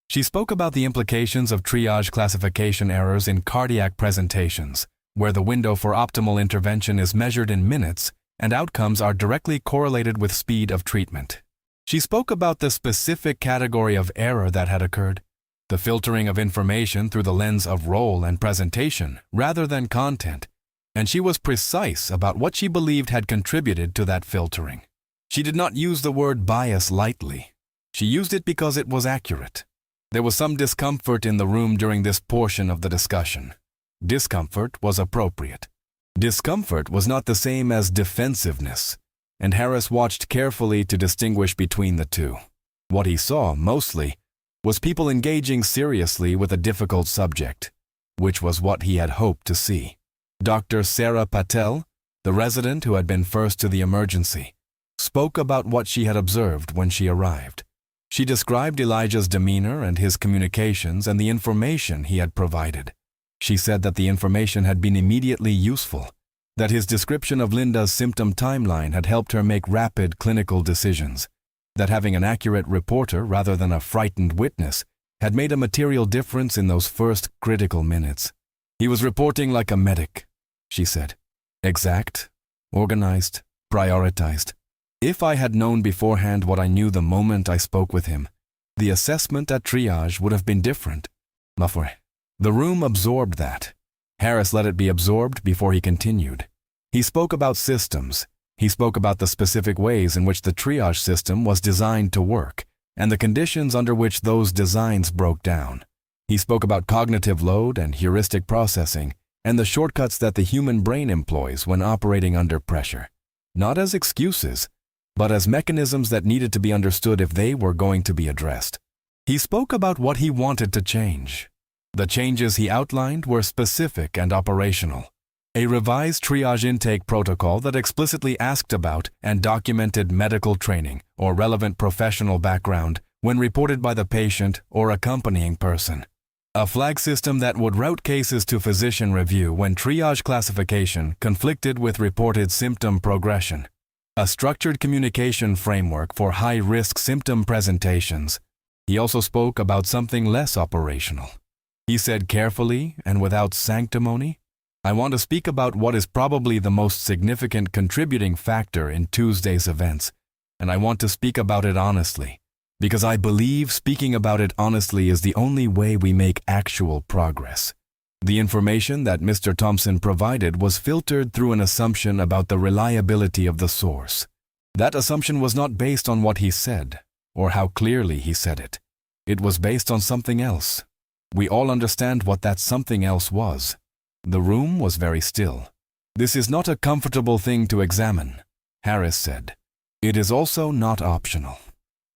She spoke about the implications of triage classification errors in cardiac presentations, where the window for optimal intervention is measured in minutes and outcomes are directly correlated with speed of treatment. She spoke about the specific category of error that had occurred, the filtering of information through the lens of role and presentation rather than content, and she was precise about what she believed had contributed to that filtering. She did not use the word bias lightly. She used it because it was accurate. There was some discomfort in the room during this portion of the discussion. Discomfort was appropriate. Discomfort was not the same as defensiveness, and Harris watched carefully to distinguish between the two. What he saw, mostly, was people engaging seriously with a difficult subject, which was what he had hoped to see. Dr. Sarah Patel, the resident who had been first to the emergency, spoke about what she had observed when she arrived. She described Elijah's demeanor and his communications and the information he had provided. She said that the information had been immediately useful, that his description of Linda's symptom timeline had helped her make rapid clinical decisions, that having an accurate reporter rather than a frightened witness had made a material difference in those first critical minutes. He was reporting like a medic, she said. Exact, organized, prioritized. If I had known beforehand what I knew the moment I spoke with him, the assessment at triage would have been different. Ma foi. The room absorbed that. Harris let it be absorbed before he continued. He spoke about systems. He spoke about the specific ways in which the triage system was designed to work, and the conditions under which those designs broke down. He spoke about cognitive load and heuristic processing, and the shortcuts that the human brain employs when operating under pressure. Not as excuses, but as mechanisms that needed to be understood if they were going to be addressed. He spoke about what he wanted to change. The changes he outlined were specific and operational. A revised triage intake protocol that explicitly asked about and documented medical training or relevant professional background when reported by the patient or accompanying person. A flag system that would route cases to physician review when triage classification conflicted with reported symptom progression. A structured communication framework for high-risk symptom presentations. He also spoke about something less operational. He said carefully and without sanctimony, "I want to speak about what is probably the most significant contributing factor in Tuesday's events, and I want to speak about it honestly, because I believe speaking about it honestly is the only way we make actual progress." The information that Mr. Thompson provided was filtered through an assumption about the reliability of the source. That assumption was not based on what he said, or how clearly he said it. It was based on something else. We all understand what that something else was. The room was very still. "This is not a comfortable thing to examine," Harris said. "It is also not optional.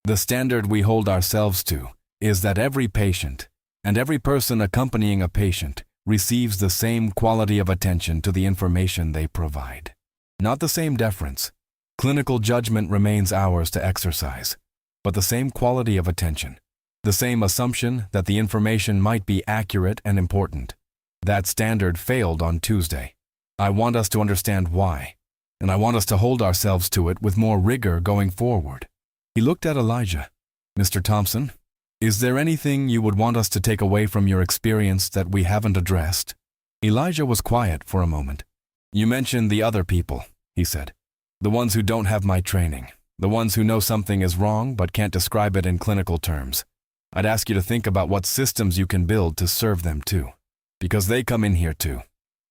The standard we hold ourselves to is that every patient, and every person accompanying a patient, receives the same quality of attention to the information they provide. Not the same deference. Clinical judgment remains ours to exercise, but the same quality of attention. The same assumption that the information might be accurate and important. That standard failed on Tuesday. I want us to understand why, and I want us to hold ourselves to it with more rigor going forward." He looked at Elijah. "Mr. Thompson, is there anything you would want us to take away from your experience that we haven't addressed?" Elijah was quiet for a moment. "You mentioned the other people," he said. "The ones who don't have my training. The ones who know something is wrong but can't describe it in clinical terms. I'd ask you to think about what systems you can build to serve them too. Because they come in here too.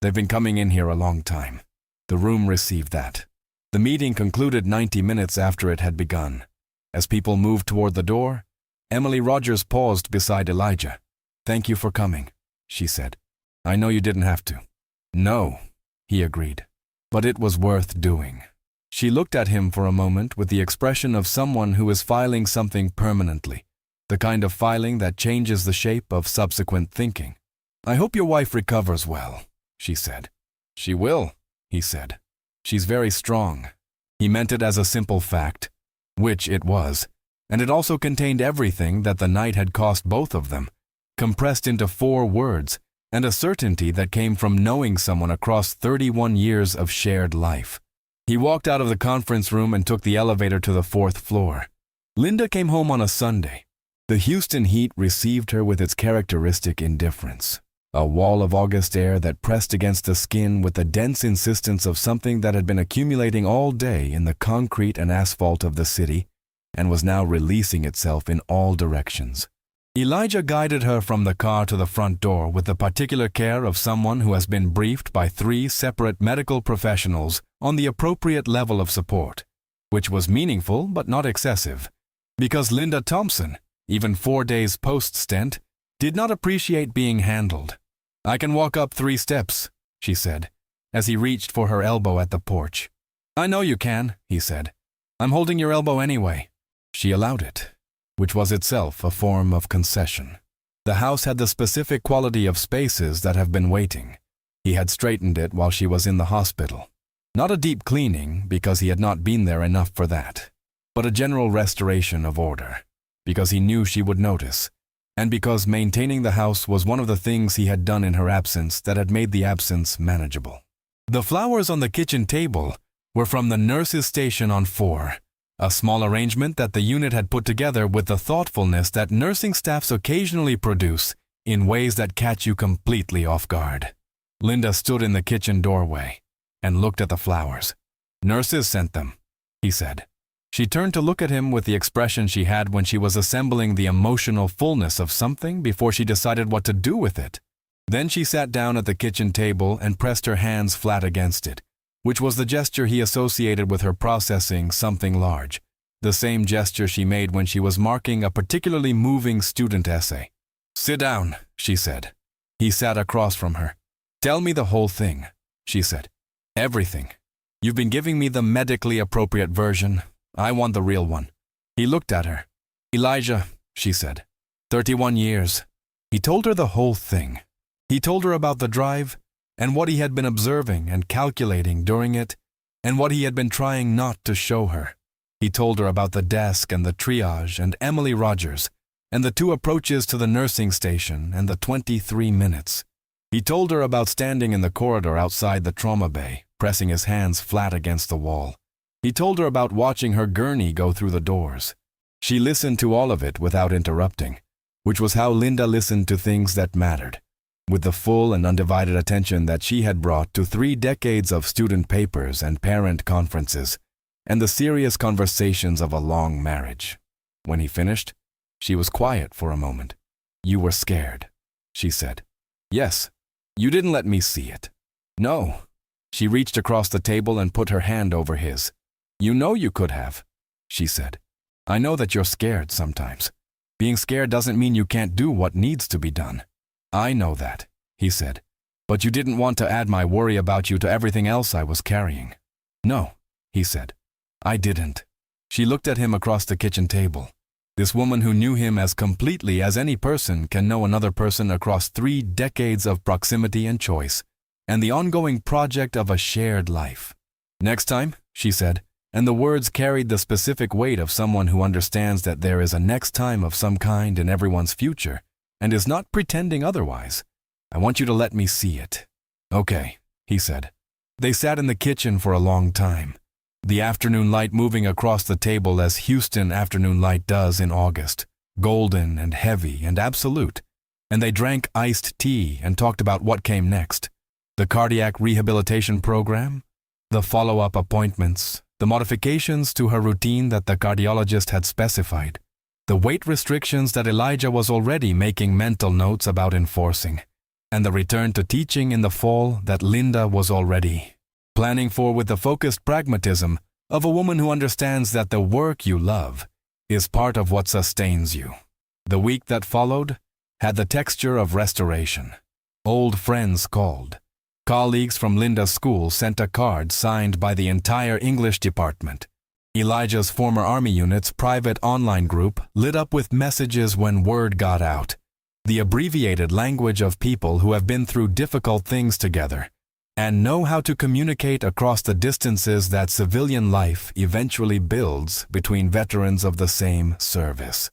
They've been coming in here a long time. The room received that. The meeting concluded 90 minutes after it had begun. As people moved toward the door, Emily Rogers paused beside Elijah. "Thank you for coming," she said. "I know you didn't have to." "No," he agreed. "But it was worth doing." She looked at him for a moment with the expression of someone who is filing something permanently, the kind of filing that changes the shape of subsequent thinking. "I hope your wife recovers well," she said. "She will," he said. "She's very strong." He meant it as a simple fact, which it was, and it also contained everything that the night had cost both of them, compressed into 4 words, and a certainty that came from knowing someone across 31 years of shared life. He walked out of the conference room and took the elevator to the 4th floor. Linda came home on a Sunday. The Houston heat received her with its characteristic indifference, a wall of August air that pressed against the skin with the dense insistence of something that had been accumulating all day in the concrete and asphalt of the city and was now releasing itself in all directions. Elijah guided her from the car to the front door with the particular care of someone who has been briefed by 3 separate medical professionals on the appropriate level of support, which was meaningful but not excessive, because Linda Thompson, even 4 days post-stent, did not appreciate being handled. "I can walk up 3 steps, she said, as he reached for her elbow at the porch. "I know you can," he said. "I'm holding your elbow anyway." She allowed it, which was itself a form of concession. The house had the specific quality of spaces that have been waiting. He had straightened it while she was in the hospital. Not a deep cleaning, because he had not been there enough for that, but a general restoration of order, because he knew she would notice, and because maintaining the house was one of the things he had done in her absence that had made the absence manageable. The flowers on the kitchen table were from the nurse's station on 4, a small arrangement that the unit had put together with the thoughtfulness that nursing staffs occasionally produce in ways that catch you completely off guard. Linda stood in the kitchen doorway and looked at the flowers. "Nurses sent them," he said. She turned to look at him with the expression she had when she was assembling the emotional fullness of something before she decided what to do with it. Then she sat down at the kitchen table and pressed her hands flat against it, which was the gesture he associated with her processing something large, the same gesture she made when she was marking a particularly moving student essay. "Sit down," she said. He sat across from her. "Tell me the whole thing," she said. "Everything. You've been giving me the medically appropriate version. I want the real one." He looked at her. "Elijah," she said. 31 years. He told her the whole thing. He told her about the drive, and what he had been observing and calculating during it, and what he had been trying not to show her. He told her about the desk and the triage and Emily Rogers, and the 2 approaches to the nursing station and the 23 minutes. He told her about standing in the corridor outside the trauma bay, pressing his hands flat against the wall. He told her about watching her gurney go through the doors. She listened to all of it without interrupting, which was how Linda listened to things that mattered, with the full and undivided attention that she had brought to 3 decades of student papers and parent conferences, and the serious conversations of a long marriage. When he finished, she was quiet for a moment. "You were scared," she said. "Yes. You didn't let me see it." "No." She reached across the table and put her hand over his. "You know you could have," she said. "I know that you're scared sometimes. Being scared doesn't mean you can't do what needs to be done." "I know that," he said. "But you didn't want to add my worry about you to everything else I was carrying." "No," he said. "I didn't." She looked at him across the kitchen table. This woman who knew him as completely as any person can know another person across 3 decades of proximity and choice, and the ongoing project of a shared life. "Next time," she said, and the words carried the specific weight of someone who understands that there is a next time of some kind in everyone's future, and is not pretending otherwise. "I want you to let me see it." "Okay," he said. They sat in the kitchen for a long time, the afternoon light moving across the table as Houston afternoon light does in August, golden and heavy and absolute, and they drank iced tea and talked about what came next. The cardiac rehabilitation program, the follow-up appointments, the modifications to her routine that the cardiologist had specified, the weight restrictions that Elijah was already making mental notes about enforcing, and the return to teaching in the fall that Linda was already planning for with the focused pragmatism of a woman who understands that the work you love is part of what sustains you. The week that followed had the texture of restoration. Old friends called. Colleagues from Linda's school sent a card signed by the entire English department. Elijah's former Army unit's private online group lit up with messages when word got out. The abbreviated language of people who have been through difficult things together and know how to communicate across the distances that civilian life eventually builds between veterans of the same service.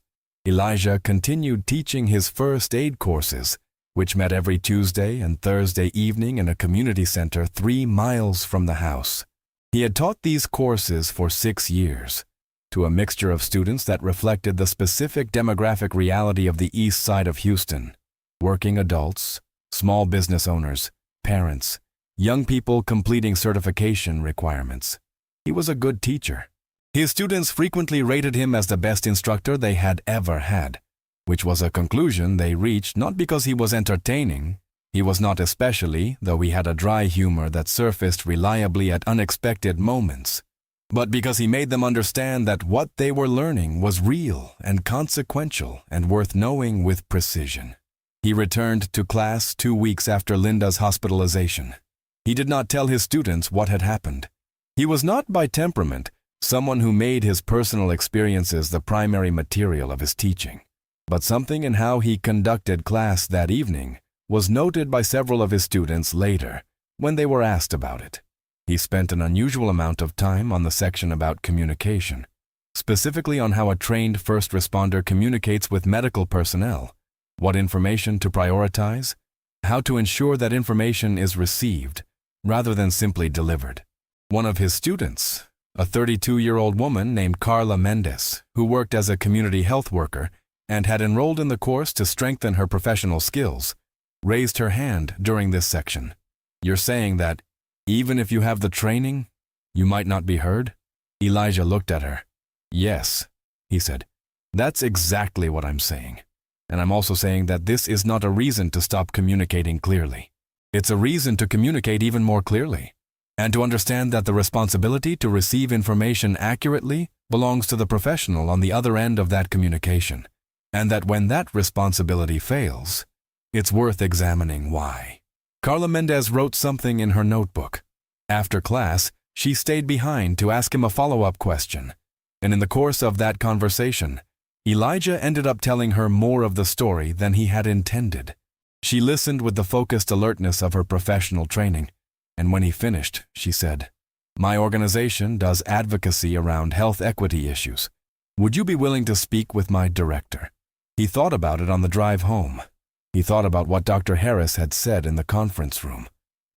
Elijah continued teaching his first aid courses, which met every Tuesday and Thursday evening in a community center 3 miles from the house. He had taught these courses for 6 years, to a mixture of students that reflected the specific demographic reality of the east side of Houston: working adults, small business owners, parents, young people completing certification requirements. He was a good teacher. His students frequently rated him as the best instructor they had ever had, which was a conclusion they reached not because he was entertaining. He was not especially, though he had a dry humor that surfaced reliably at unexpected moments, but because he made them understand that what they were learning was real and consequential and worth knowing with precision. He returned to class 2 weeks after Linda's hospitalization. He did not tell his students what had happened. He was not by temperament someone who made his personal experiences the primary material of his teaching, but something in how he conducted class that evening was noted by several of his students later when they were asked about it. He spent an unusual amount of time on the section about communication, specifically on how a trained first responder communicates with medical personnel, what information to prioritize, how to ensure that information is received rather than simply delivered. One of his students, a 32-year-old woman named Carla Mendez, who worked as a community health worker and had enrolled in the course to strengthen her professional skills, raised her hand during this section. "You're saying that even if you have the training, you might not be heard?" Elijah looked at her. "Yes," he said. "That's exactly what I'm saying. And I'm also saying that this is not a reason to stop communicating clearly. It's a reason to communicate even more clearly, and to understand that the responsibility to receive information accurately belongs to the professional on the other end of that communication, and that when that responsibility fails, it's worth examining why." Carla Mendez wrote something in her notebook. After class, she stayed behind to ask him a follow-up question, and in the course of that conversation, Elijah ended up telling her more of the story than he had intended. She listened with the focused alertness of her professional training, and when he finished, she said, "My organization does advocacy around health equity issues. Would you be willing to speak with my director?" He thought about it on the drive home. He thought about what Dr. Harris had said in the conference room,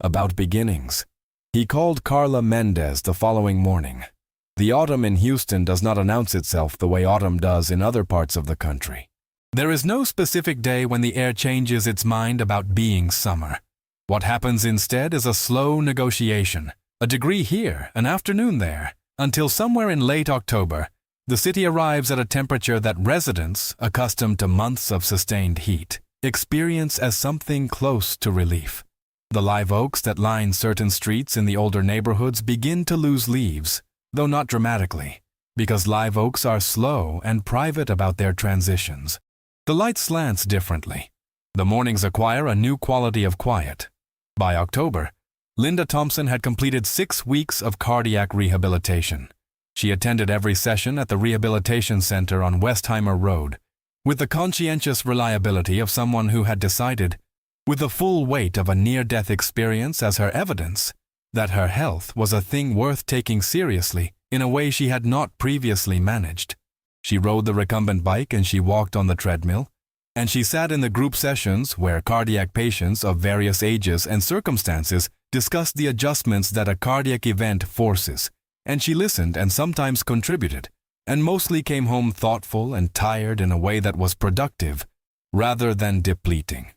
about beginnings. He called Carla Mendez the following morning. The autumn in Houston does not announce itself the way autumn does in other parts of the country. There is no specific day when the air changes its mind about being summer. What happens instead is a slow negotiation, a degree here, an afternoon there, until somewhere in late October, the city arrives at a temperature that residents, accustomed to months of sustained heat, experience as something close to relief. The live oaks that line certain streets in the older neighborhoods begin to lose leaves, though not dramatically, because live oaks are slow and private about their transitions. The light slants differently. The mornings acquire a new quality of quiet. By October, Linda Thompson had completed 6 weeks of cardiac rehabilitation. She attended every session at the Rehabilitation Center on Westheimer Road, with the conscientious reliability of someone who had decided, with the full weight of a near-death experience as her evidence, that her health was a thing worth taking seriously in a way she had not previously managed. She rode the recumbent bike and she walked on the treadmill, and she sat in the group sessions where cardiac patients of various ages and circumstances discussed the adjustments that a cardiac event forces, and she listened and sometimes contributed, and mostly came home thoughtful and tired in a way that was productive rather than depleting.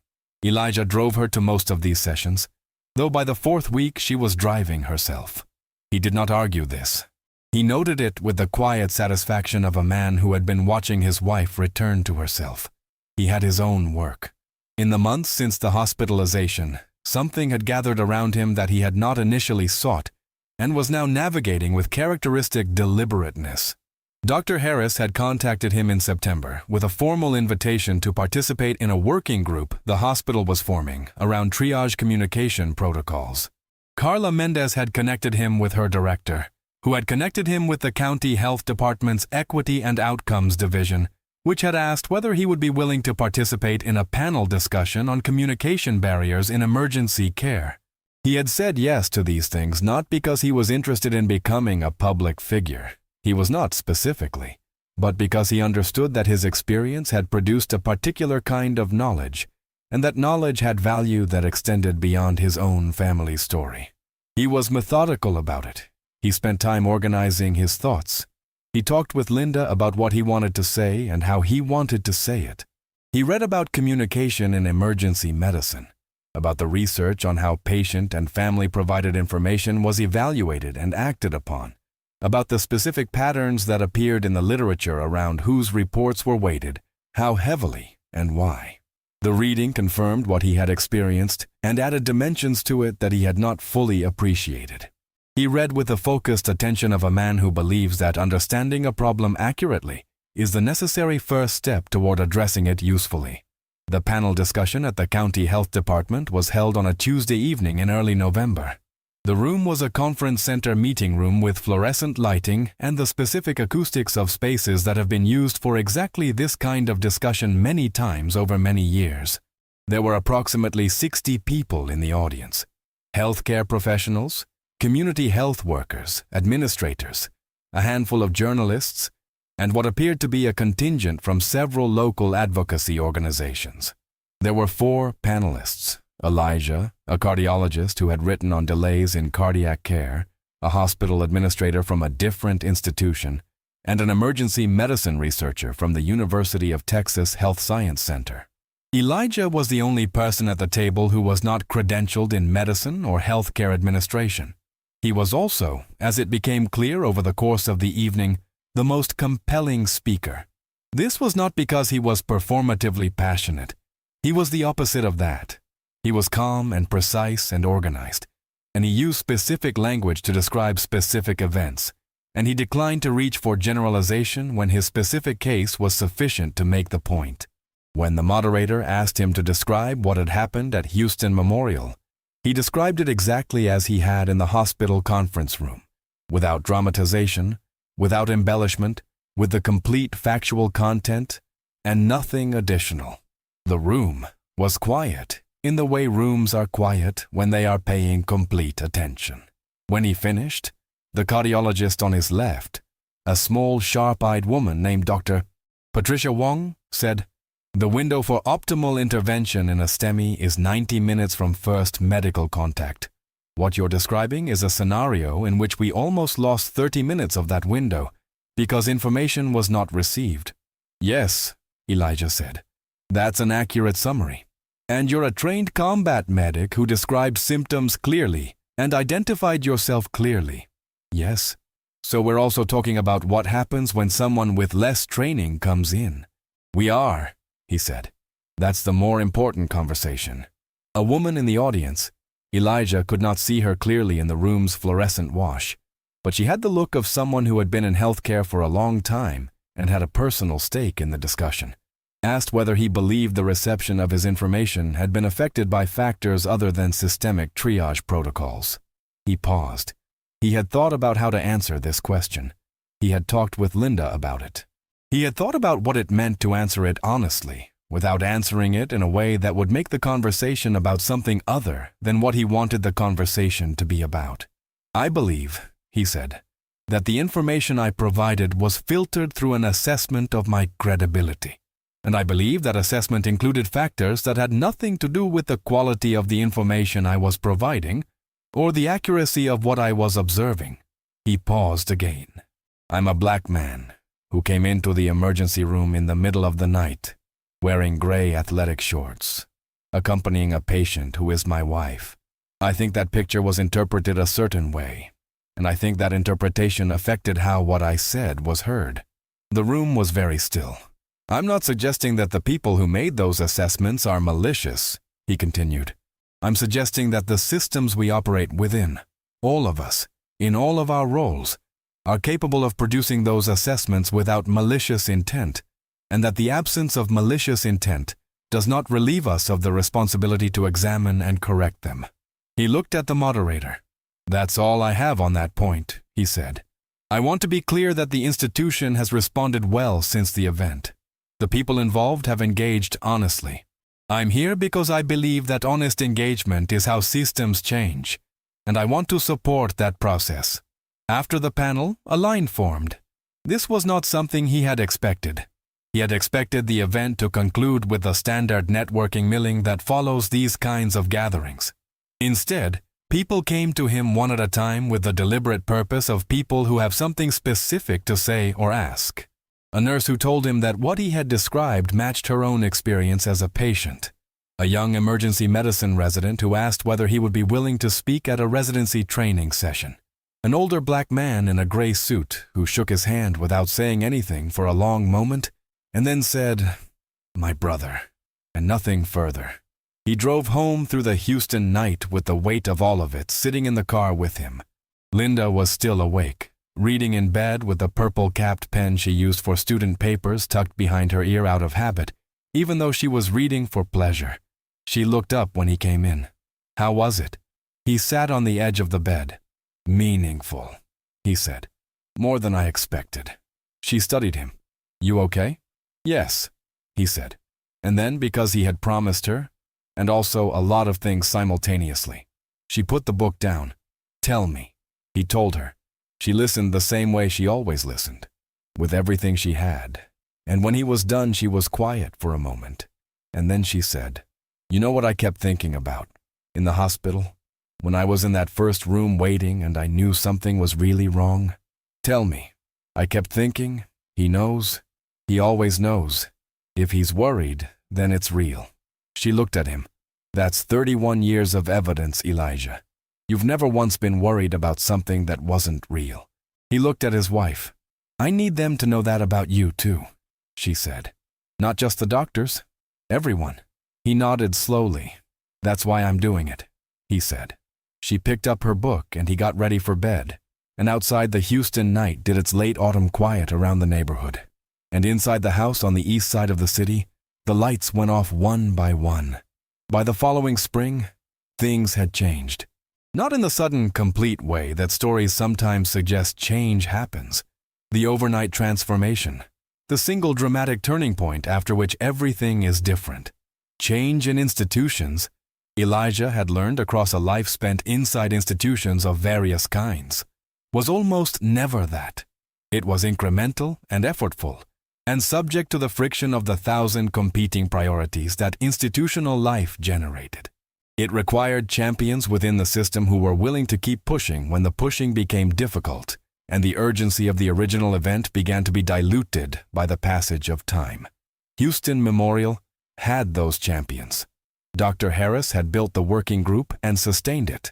Elijah drove her to most of these sessions, though by the 4th week she was driving herself. He did not argue this. He noted it with the quiet satisfaction of a man who had been watching his wife return to herself. He had his own work. In the months since the hospitalization, something had gathered around him that he had not initially sought and was now navigating with characteristic deliberateness. Dr. Harris had contacted him in September with a formal invitation to participate in a working group the hospital was forming around triage communication protocols. Carla Mendez had connected him with her director, who had connected him with the county health department's Equity and Outcomes division, which had asked whether he would be willing to participate in a panel discussion on communication barriers in emergency care. He had said yes to these things not because he was interested in becoming a public figure. He was not specifically, but because he understood that his experience had produced a particular kind of knowledge, and that knowledge had value that extended beyond his own family story. He was methodical about it. He spent time organizing his thoughts. He talked with Linda about what he wanted to say and how he wanted to say it. He read about communication in emergency medicine, about the research on how patient and family-provided information was evaluated and acted upon, about the specific patterns that appeared in the literature around whose reports were weighted, how heavily, and why. The reading confirmed what he had experienced and added dimensions to it that he had not fully appreciated. He read with the focused attention of a man who believes that understanding a problem accurately is the necessary first step toward addressing it usefully. The panel discussion at the county health department was held on a Tuesday evening in early November. The room was a conference center meeting room with fluorescent lighting and the specific acoustics of spaces that have been used for exactly this kind of discussion many times over many years. There were approximately 60 people in the audience: healthcare professionals, community health workers, administrators, a handful of journalists, and what appeared to be a contingent from several local advocacy organizations. There were 4 panelists: Elijah, a cardiologist who had written on delays in cardiac care, a hospital administrator from a different institution, and an emergency medicine researcher from the University of Texas Health Science Center. Elijah was the only person at the table who was not credentialed in medicine or healthcare administration. He was also, as it became clear over the course of the evening, the most compelling speaker. This was not because he was performatively passionate. He was the opposite of that. He was calm and precise and organized, and he used specific language to describe specific events, and he declined to reach for generalization when his specific case was sufficient to make the point. When the moderator asked him to describe what had happened at Houston Memorial, he described it exactly as he had in the hospital conference room, without dramatization, without embellishment, with the complete factual content, and nothing additional. The room was quiet, in the way rooms are quiet when they are paying complete attention. When he finished, the cardiologist on his left, a small, sharp-eyed woman named Dr. Patricia Wong, said, "The window for optimal intervention in a STEMI is 90 minutes from first medical contact. What you're describing is a scenario in which we almost lost 30 minutes of that window because information was not received." "Yes," Elijah said, "that's an accurate summary. And you're a trained combat medic who described symptoms clearly and identified yourself clearly." "Yes. So we're also talking about what happens when someone with less training comes in." "We are," he said. "That's the more important conversation." A woman in the audience, Elijah could not see her clearly in the room's fluorescent wash, but she had the look of someone who had been in healthcare for a long time and had a personal stake in the discussion, asked whether he believed the reception of his information had been affected by factors other than systemic triage protocols. He paused. He had thought about how to answer this question. He had talked with Linda about it. He had thought about what it meant to answer it honestly, without answering it in a way that would make the conversation about something other than what he wanted the conversation to be about. "I believe," he said, "that the information I provided was filtered through an assessment of my credibility. And I believe that assessment included factors that had nothing to do with the quality of the information I was providing or the accuracy of what I was observing." He paused again. "I'm a black man who came into the emergency room in the middle of the night, wearing gray athletic shorts, accompanying a patient who is my wife. I think that picture was interpreted a certain way, and I think that interpretation affected how what I said was heard. The room was very still. I'm not suggesting that the people who made those assessments are malicious, he continued. I'm suggesting that the systems we operate within, all of us, in all of our roles, are capable of producing those assessments without malicious intent, and that the absence of malicious intent does not relieve us of the responsibility to examine and correct them. He looked at the moderator. That's all I have on that point, he said. I want to be clear that the institution has responded well since the event. The people involved have engaged honestly. I'm here because I believe that honest engagement is how systems change, and I want to support that process. After the panel, a line formed. This was not something he had expected. He had expected the event to conclude with the standard networking milling that follows these kinds of gatherings. Instead, people came to him one at a time with the deliberate purpose of people who have something specific to say or ask. A nurse who told him that what he had described matched her own experience as a patient. A young emergency medicine resident who asked whether he would be willing to speak at a residency training session. An older black man in a gray suit who shook his hand without saying anything for a long moment and then said, "My brother," and nothing further. He drove home through the Houston night with the weight of all of it sitting in the car with him. Linda was still awake, reading in bed with the purple-capped pen she used for student papers tucked behind her ear out of habit, even though she was reading for pleasure. She looked up when he came in. How was it? He sat on the edge of the bed. Meaningful, he said. More than I expected. She studied him. You okay? Yes, he said. And then, because he had promised her, and also a lot of things simultaneously, she put the book down. Tell me, he told her. She listened the same way she always listened, with everything she had. And when he was done, she was quiet for a moment. And then she said, "You know what I kept thinking about? In the hospital? When I was in that first room waiting and I knew something was really wrong? Tell me." I kept thinking, he knows. He always knows. If he's worried, then it's real. She looked at him. That's 31 years of evidence, Elijah. You've never once been worried about something that wasn't real. He looked at his wife. I need them to know that about you, too, she said. Not just the doctors. Everyone. He nodded slowly. That's why I'm doing it, he said. She picked up her book and he got ready for bed. And outside, the Houston night did its late autumn quiet around the neighborhood. And inside the house on the east side of the city, the lights went off one by one. By the following spring, things had changed. Not in the sudden, complete way that stories sometimes suggest change happens. The overnight transformation. The single dramatic turning point after which everything is different. Change in institutions. Elijah had learned across a life spent inside institutions of various kinds. Was almost never that. It was incremental and effortful, and subject to the friction of the 1,000 competing priorities that institutional life generated. It required champions within the system who were willing to keep pushing when the pushing became difficult, and the urgency of the original event began to be diluted by the passage of time. Houston Memorial had those champions. Dr. Harris had built the working group and sustained it.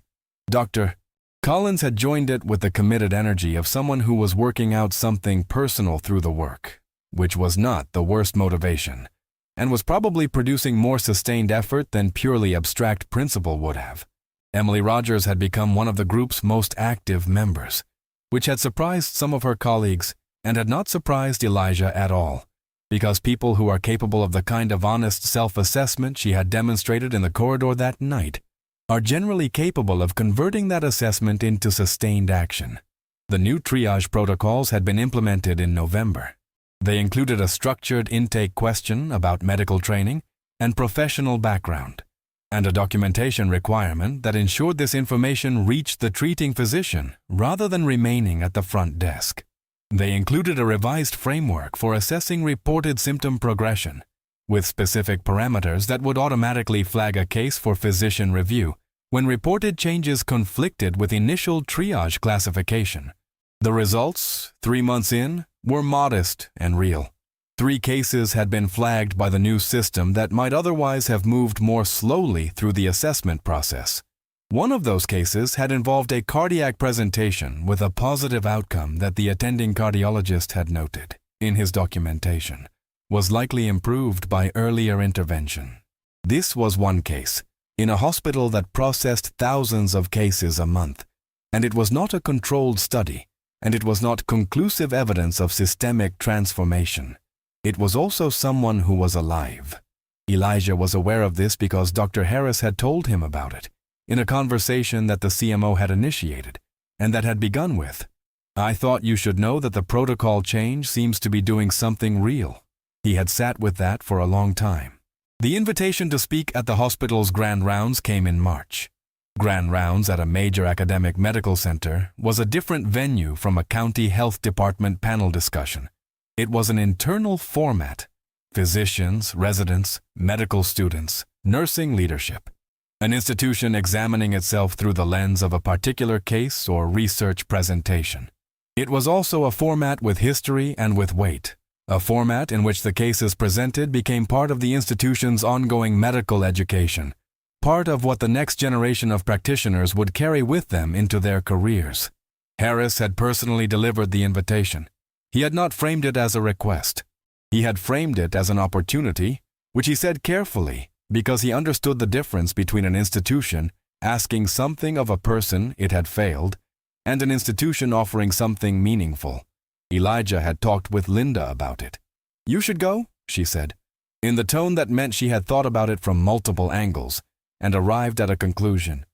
Dr. Collins had joined it with the committed energy of someone who was working out something personal through the work, which was not the worst motivation, and was probably producing more sustained effort than purely abstract principle would have. Emily Rogers had become one of the group's most active members, which had surprised some of her colleagues and had not surprised Elijah at all, because people who are capable of the kind of honest self-assessment she had demonstrated in the corridor that night are generally capable of converting that assessment into sustained action. The new triage protocols had been implemented in November. They included a structured intake question about medical training and professional background, and a documentation requirement that ensured this information reached the treating physician rather than remaining at the front desk. They included a revised framework for assessing reported symptom progression, with specific parameters that would automatically flag a case for physician review when reported changes conflicted with initial triage classification. The results, 3 months in, were modest and real. 3 cases had been flagged by the new system that might otherwise have moved more slowly through the assessment process. One of those cases had involved a cardiac presentation with a positive outcome that the attending cardiologist had noted, in his documentation, was likely improved by earlier intervention. This was one case, in a hospital that processed thousands of cases a month, and it was not a controlled study, and it was not conclusive evidence of systemic transformation. It was also someone who was alive. Elijah was aware of this because Dr. Harris had told him about it, in a conversation that the CMO had initiated, and that had begun with, "I thought you should know that the protocol change seems to be doing something real." He had sat with that for a long time. The invitation to speak at the hospital's Grand Rounds came in March. Grand Rounds at a major academic medical center was a different venue from a county health department panel discussion. It was an internal format: physicians, residents, medical students, nursing leadership. An institution examining itself through the lens of a particular case or research presentation. It was also a format with history and with weight, a format in which the cases presented became part of the institution's ongoing medical education, part of what the next generation of practitioners would carry with them into their careers. Harris had personally delivered the invitation. He had not framed it as a request. He had framed it as an opportunity, which he said carefully, because he understood the difference between an institution asking something of a person it had failed and an institution offering something meaningful. Elijah had talked with Linda about it. "You should go," she said, in the tone that meant she had thought about it from multiple angles and arrived at a conclusion.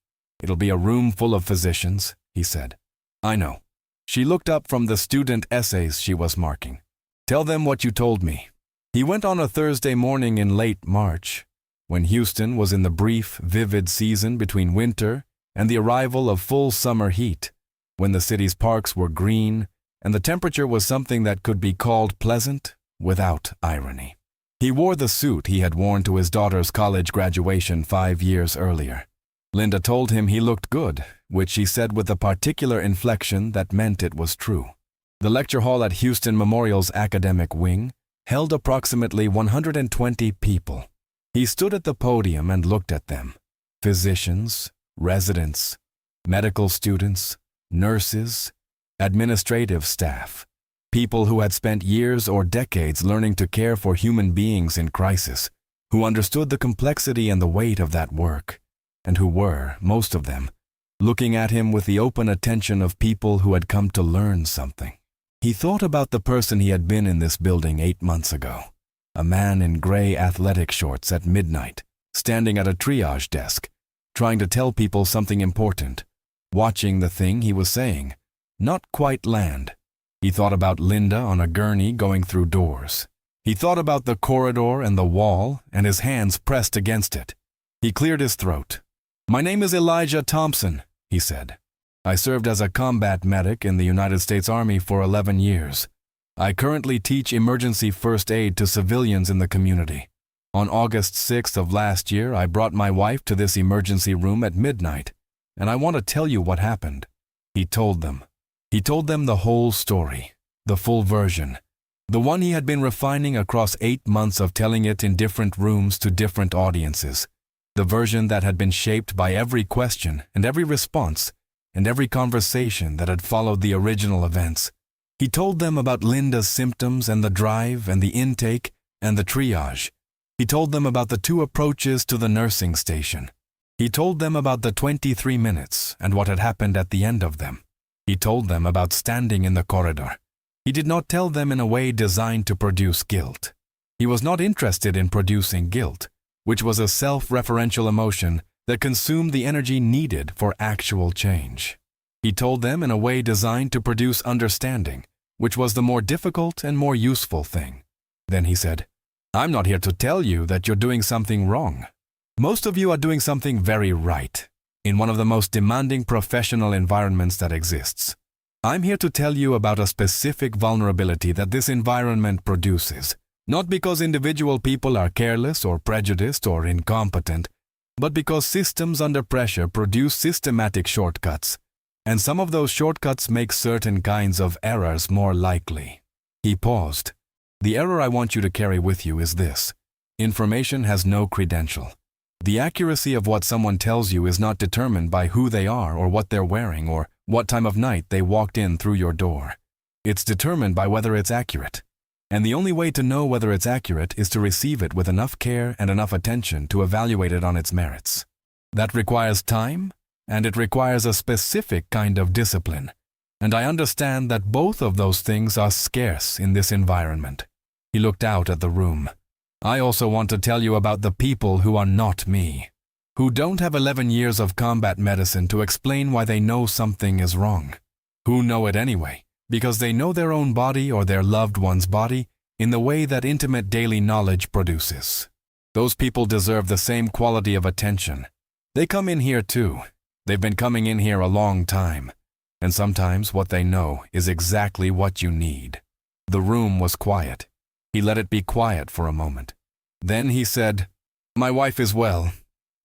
"It'll be a room full of physicians," he said. "I know." She looked up from the student essays she was marking. "Tell them what you told me." He went on a Thursday morning in late March, when Houston was in the brief, vivid season between winter and the arrival of full summer heat, when the city's parks were green and the temperature was something that could be called pleasant without irony. He wore the suit he had worn to his daughter's college graduation 5 years earlier. Linda told him he looked good, which she said with a particular inflection that meant it was true. The lecture hall at Houston Memorial's academic wing held approximately 120 people. He stood at the podium and looked at them: physicians, residents, medical students, nurses, administrative staff, people who had spent years or decades learning to care for human beings in crisis, who understood the complexity and the weight of that work, and who were, most of them, looking at him with the open attention of people who had come to learn something. He thought about the person he had been in this building 8 months ago. A man in gray athletic shorts at midnight, standing at a triage desk, trying to tell people something important, watching the thing he was saying not quite land. He thought about Linda on a gurney going through doors. He thought about the corridor and the wall and his hands pressed against it. He cleared his throat. "My name is Elijah Thompson," he said. "I served as a combat medic in the United States Army for 11 years. I currently teach emergency first aid to civilians in the community. On August 6th of last year, I brought my wife to this emergency room at midnight, and I want to tell you what happened." He told them. He told them the whole story, the full version, the one he had been refining across 8 months of telling it in different rooms to different audiences, the version that had been shaped by every question and every response and every conversation that had followed the original events. He told them about Linda's symptoms and the drive and the intake and the triage. He told them about the 2 approaches to the nursing station. He told them about the 23 minutes and what had happened at the end of them. He told them about standing in the corridor. He did not tell them in a way designed to produce guilt. He was not interested in producing guilt, which was a self-referential emotion that consumed the energy needed for actual change. He told them in a way designed to produce understanding, which was the more difficult and more useful thing. Then he said, "I'm not here to tell you that you're doing something wrong. Most of you are doing something very right, in one of the most demanding professional environments that exists. I'm here to tell you about a specific vulnerability that this environment produces, not because individual people are careless or prejudiced or incompetent, but because systems under pressure produce systematic shortcuts, and some of those shortcuts make certain kinds of errors more likely." He paused. "The error I want you to carry with you is this: information has no credential. The accuracy of what someone tells you is not determined by who they are or what they're wearing or what time of night they walked in through your door. It's determined by whether it's accurate. And the only way to know whether it's accurate is to receive it with enough care and enough attention to evaluate it on its merits. That requires time, and it requires a specific kind of discipline. And I understand that both of those things are scarce in this environment. He looked out at the room. I also want to tell you about the people who are not me, who don't have 11 years of combat medicine to explain why they know something is wrong, who know it anyway, because they know their own body or their loved one's body in the way that intimate daily knowledge produces. Those people deserve the same quality of attention. They come in here too. They've been coming in here a long time, and sometimes what they know is exactly what you need. The room was quiet. He let it be quiet for a moment. Then he said, "My wife is well.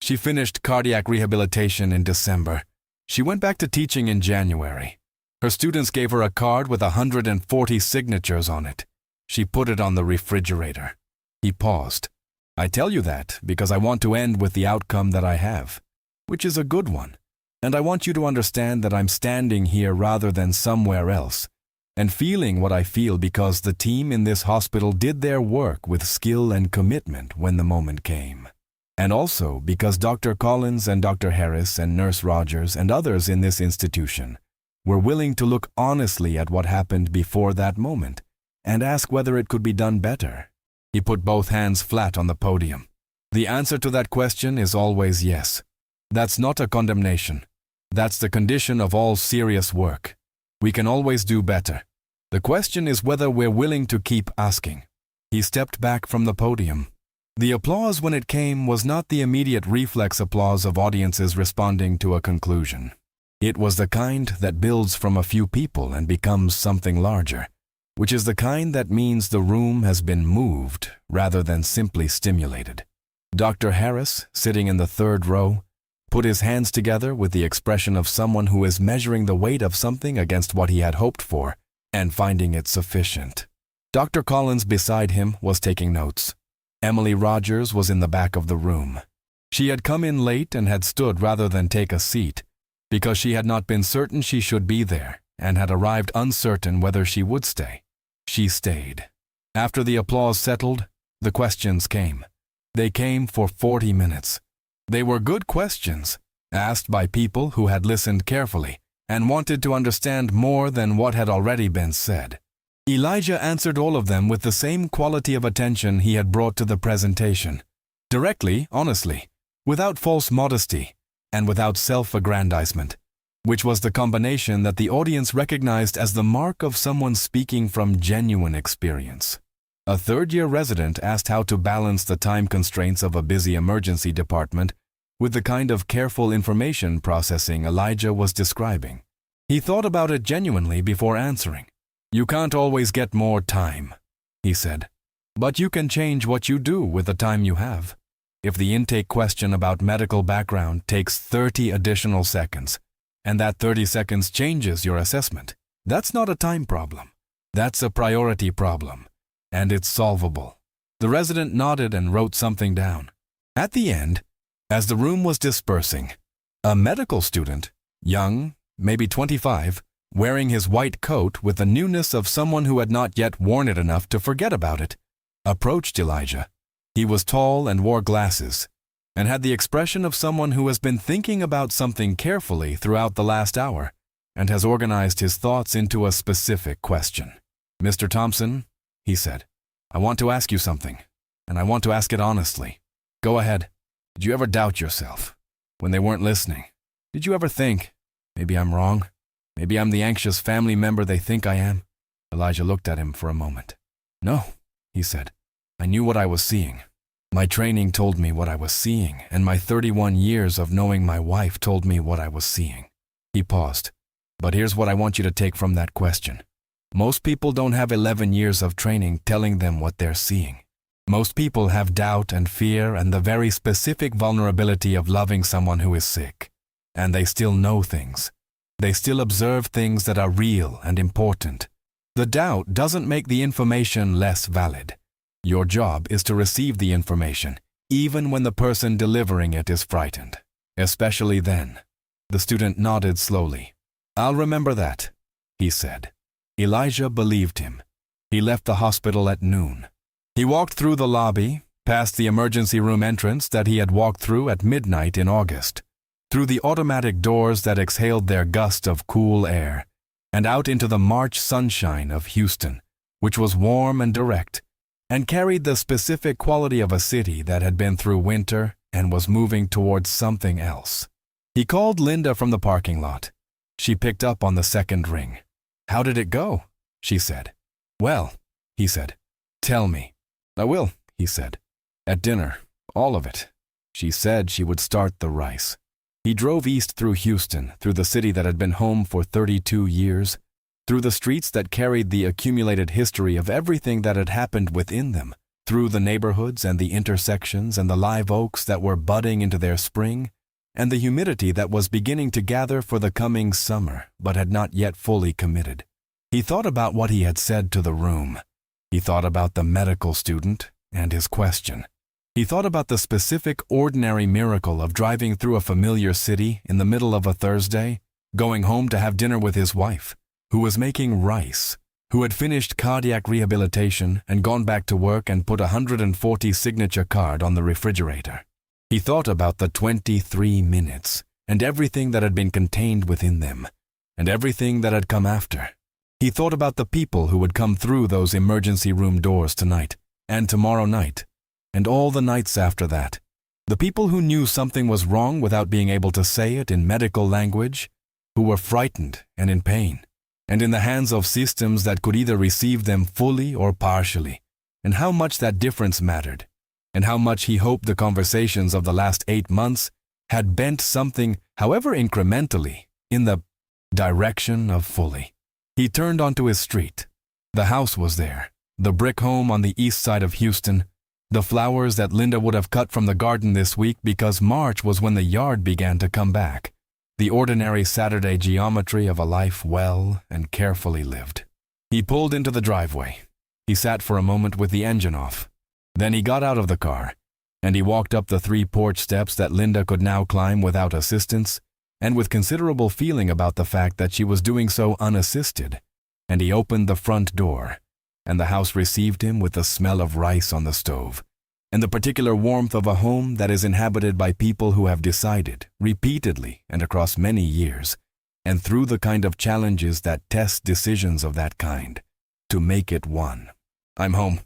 She finished cardiac rehabilitation in December. She went back to teaching in January. Her students gave her a card with 140 signatures on it. She put it on the refrigerator." He paused. "I tell you that because I want to end with the outcome that I have, which is a good one. And I want you to understand that I'm standing here rather than somewhere else, and feeling what I feel because the team in this hospital did their work with skill and commitment when the moment came. And also because Dr. Collins and Dr. Harris and Nurse Rogers and others in this institution were willing to look honestly at what happened before that moment and ask whether it could be done better." He put both hands flat on the podium. "The answer to that question is always yes. That's not a condemnation. That's the condition of all serious work. We can always do better. The question is whether we're willing to keep asking." He stepped back from the podium. The applause when it came was not the immediate reflex applause of audiences responding to a conclusion. It was the kind that builds from a few people and becomes something larger, which is the kind that means the room has been moved rather than simply stimulated. Dr. Harris, sitting in the third row, put his hands together with the expression of someone who is measuring the weight of something against what he had hoped for and finding it sufficient. Dr. Collins beside him was taking notes. Emily Rogers was in the back of the room. She had come in late and had stood rather than take a seat because she had not been certain she should be there and had arrived uncertain whether she would stay. She stayed. After the applause settled, the questions came. They came for 40 minutes. They were good questions, asked by people who had listened carefully and wanted to understand more than what had already been said. Elijah answered all of them with the same quality of attention he had brought to the presentation. Directly, honestly, without false modesty, and without self-aggrandizement, which was the combination that the audience recognized as the mark of someone speaking from genuine experience. A third-year resident asked how to balance the time constraints of a busy emergency department with the kind of careful information processing Elijah was describing. He thought about it genuinely before answering. "You can't always get more time," he said, "but you can change what you do with the time you have. If the intake question about medical background takes 30 additional seconds, and that 30 seconds changes your assessment, that's not a time problem. That's a priority problem. And it's solvable." The resident nodded and wrote something down. At the end, as the room was dispersing, a medical student, young, maybe 25, wearing his white coat with the newness of someone who had not yet worn it enough to forget about it, approached Elijah. He was tall and wore glasses, and had the expression of someone who has been thinking about something carefully throughout the last hour and has organized his thoughts into a specific question. "Mr. Thompson," he said, "I want to ask you something, and I want to ask it honestly. Go ahead. Did you ever doubt yourself? When they weren't listening, did you ever think, maybe I'm wrong? Maybe I'm the anxious family member they think I am?" Elijah looked at him for a moment. "No," he said. "I knew what I was seeing. My training told me what I was seeing, and my 31 years of knowing my wife told me what I was seeing." He paused. "But here's what I want you to take from that question. Most people don't have 11 years of training telling them what they're seeing. Most people have doubt and fear and the very specific vulnerability of loving someone who is sick. And they still know things. They still observe things that are real and important. The doubt doesn't make the information less valid. Your job is to receive the information, even when the person delivering it is frightened, especially then. The student nodded slowly. "I'll remember that," he said. Elijah believed him. He left the hospital at noon. He walked through the lobby, past the emergency room entrance that he had walked through at midnight in August, through the automatic doors that exhaled their gust of cool air, and out into the March sunshine of Houston, which was warm and direct, and carried the specific quality of a city that had been through winter and was moving towards something else. He called Linda from the parking lot. She picked up on the second ring. "How did it go?" she said. "Well," he said. "Tell me." "I will," he said. "At dinner, all of it." She said she would start the rice. He drove east through Houston, through the city that had been home for 32 years, through the streets that carried the accumulated history of everything that had happened within them, through the neighborhoods and the intersections and the live oaks that were budding into their spring, and the humidity that was beginning to gather for the coming summer but had not yet fully committed. He thought about what he had said to the room. He thought about the medical student and his question. He thought about the specific ordinary miracle of driving through a familiar city in the middle of a Thursday, going home to have dinner with his wife, who was making rice, who had finished cardiac rehabilitation and gone back to work and put a 140 signature card on the refrigerator. He thought about the 23 minutes and everything that had been contained within them, and everything that had come after. He thought about the people who would come through those emergency room doors tonight, and tomorrow night, and all the nights after that. The people who knew something was wrong without being able to say it in medical language, who were frightened and in pain, and in the hands of systems that could either receive them fully or partially, and how much that difference mattered, and how much he hoped the conversations of the last 8 months had bent something, however incrementally, in the direction of fully. He turned onto his street. The house was there, the brick home on the east side of Houston, the flowers that Linda would have cut from the garden this week because March was when the yard began to come back, the ordinary Saturday geometry of a life well and carefully lived. He pulled into the driveway. He sat for a moment with the engine off. Then he got out of the car, and he walked up the 3 porch steps that Linda could now climb without assistance, and with considerable feeling about the fact that she was doing so unassisted, and he opened the front door, and the house received him with the smell of rice on the stove, and the particular warmth of a home that is inhabited by people who have decided, repeatedly and across many years, and through the kind of challenges that test decisions of that kind, to make it one. "I'm home,"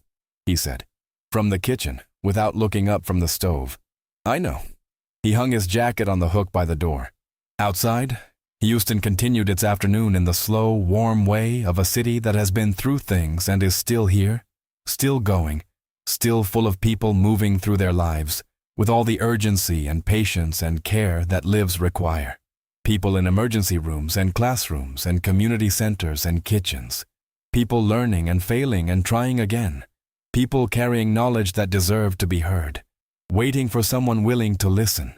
he said, from the kitchen, without looking up from the stove. "I know." He hung his jacket on the hook by the door. Outside, Houston continued its afternoon in the slow, warm way of a city that has been through things and is still here, still going, still full of people moving through their lives, with all the urgency and patience and care that lives require. People in emergency rooms and classrooms and community centers and kitchens. People learning and failing and trying again. People carrying knowledge that deserved to be heard, waiting for someone willing to listen.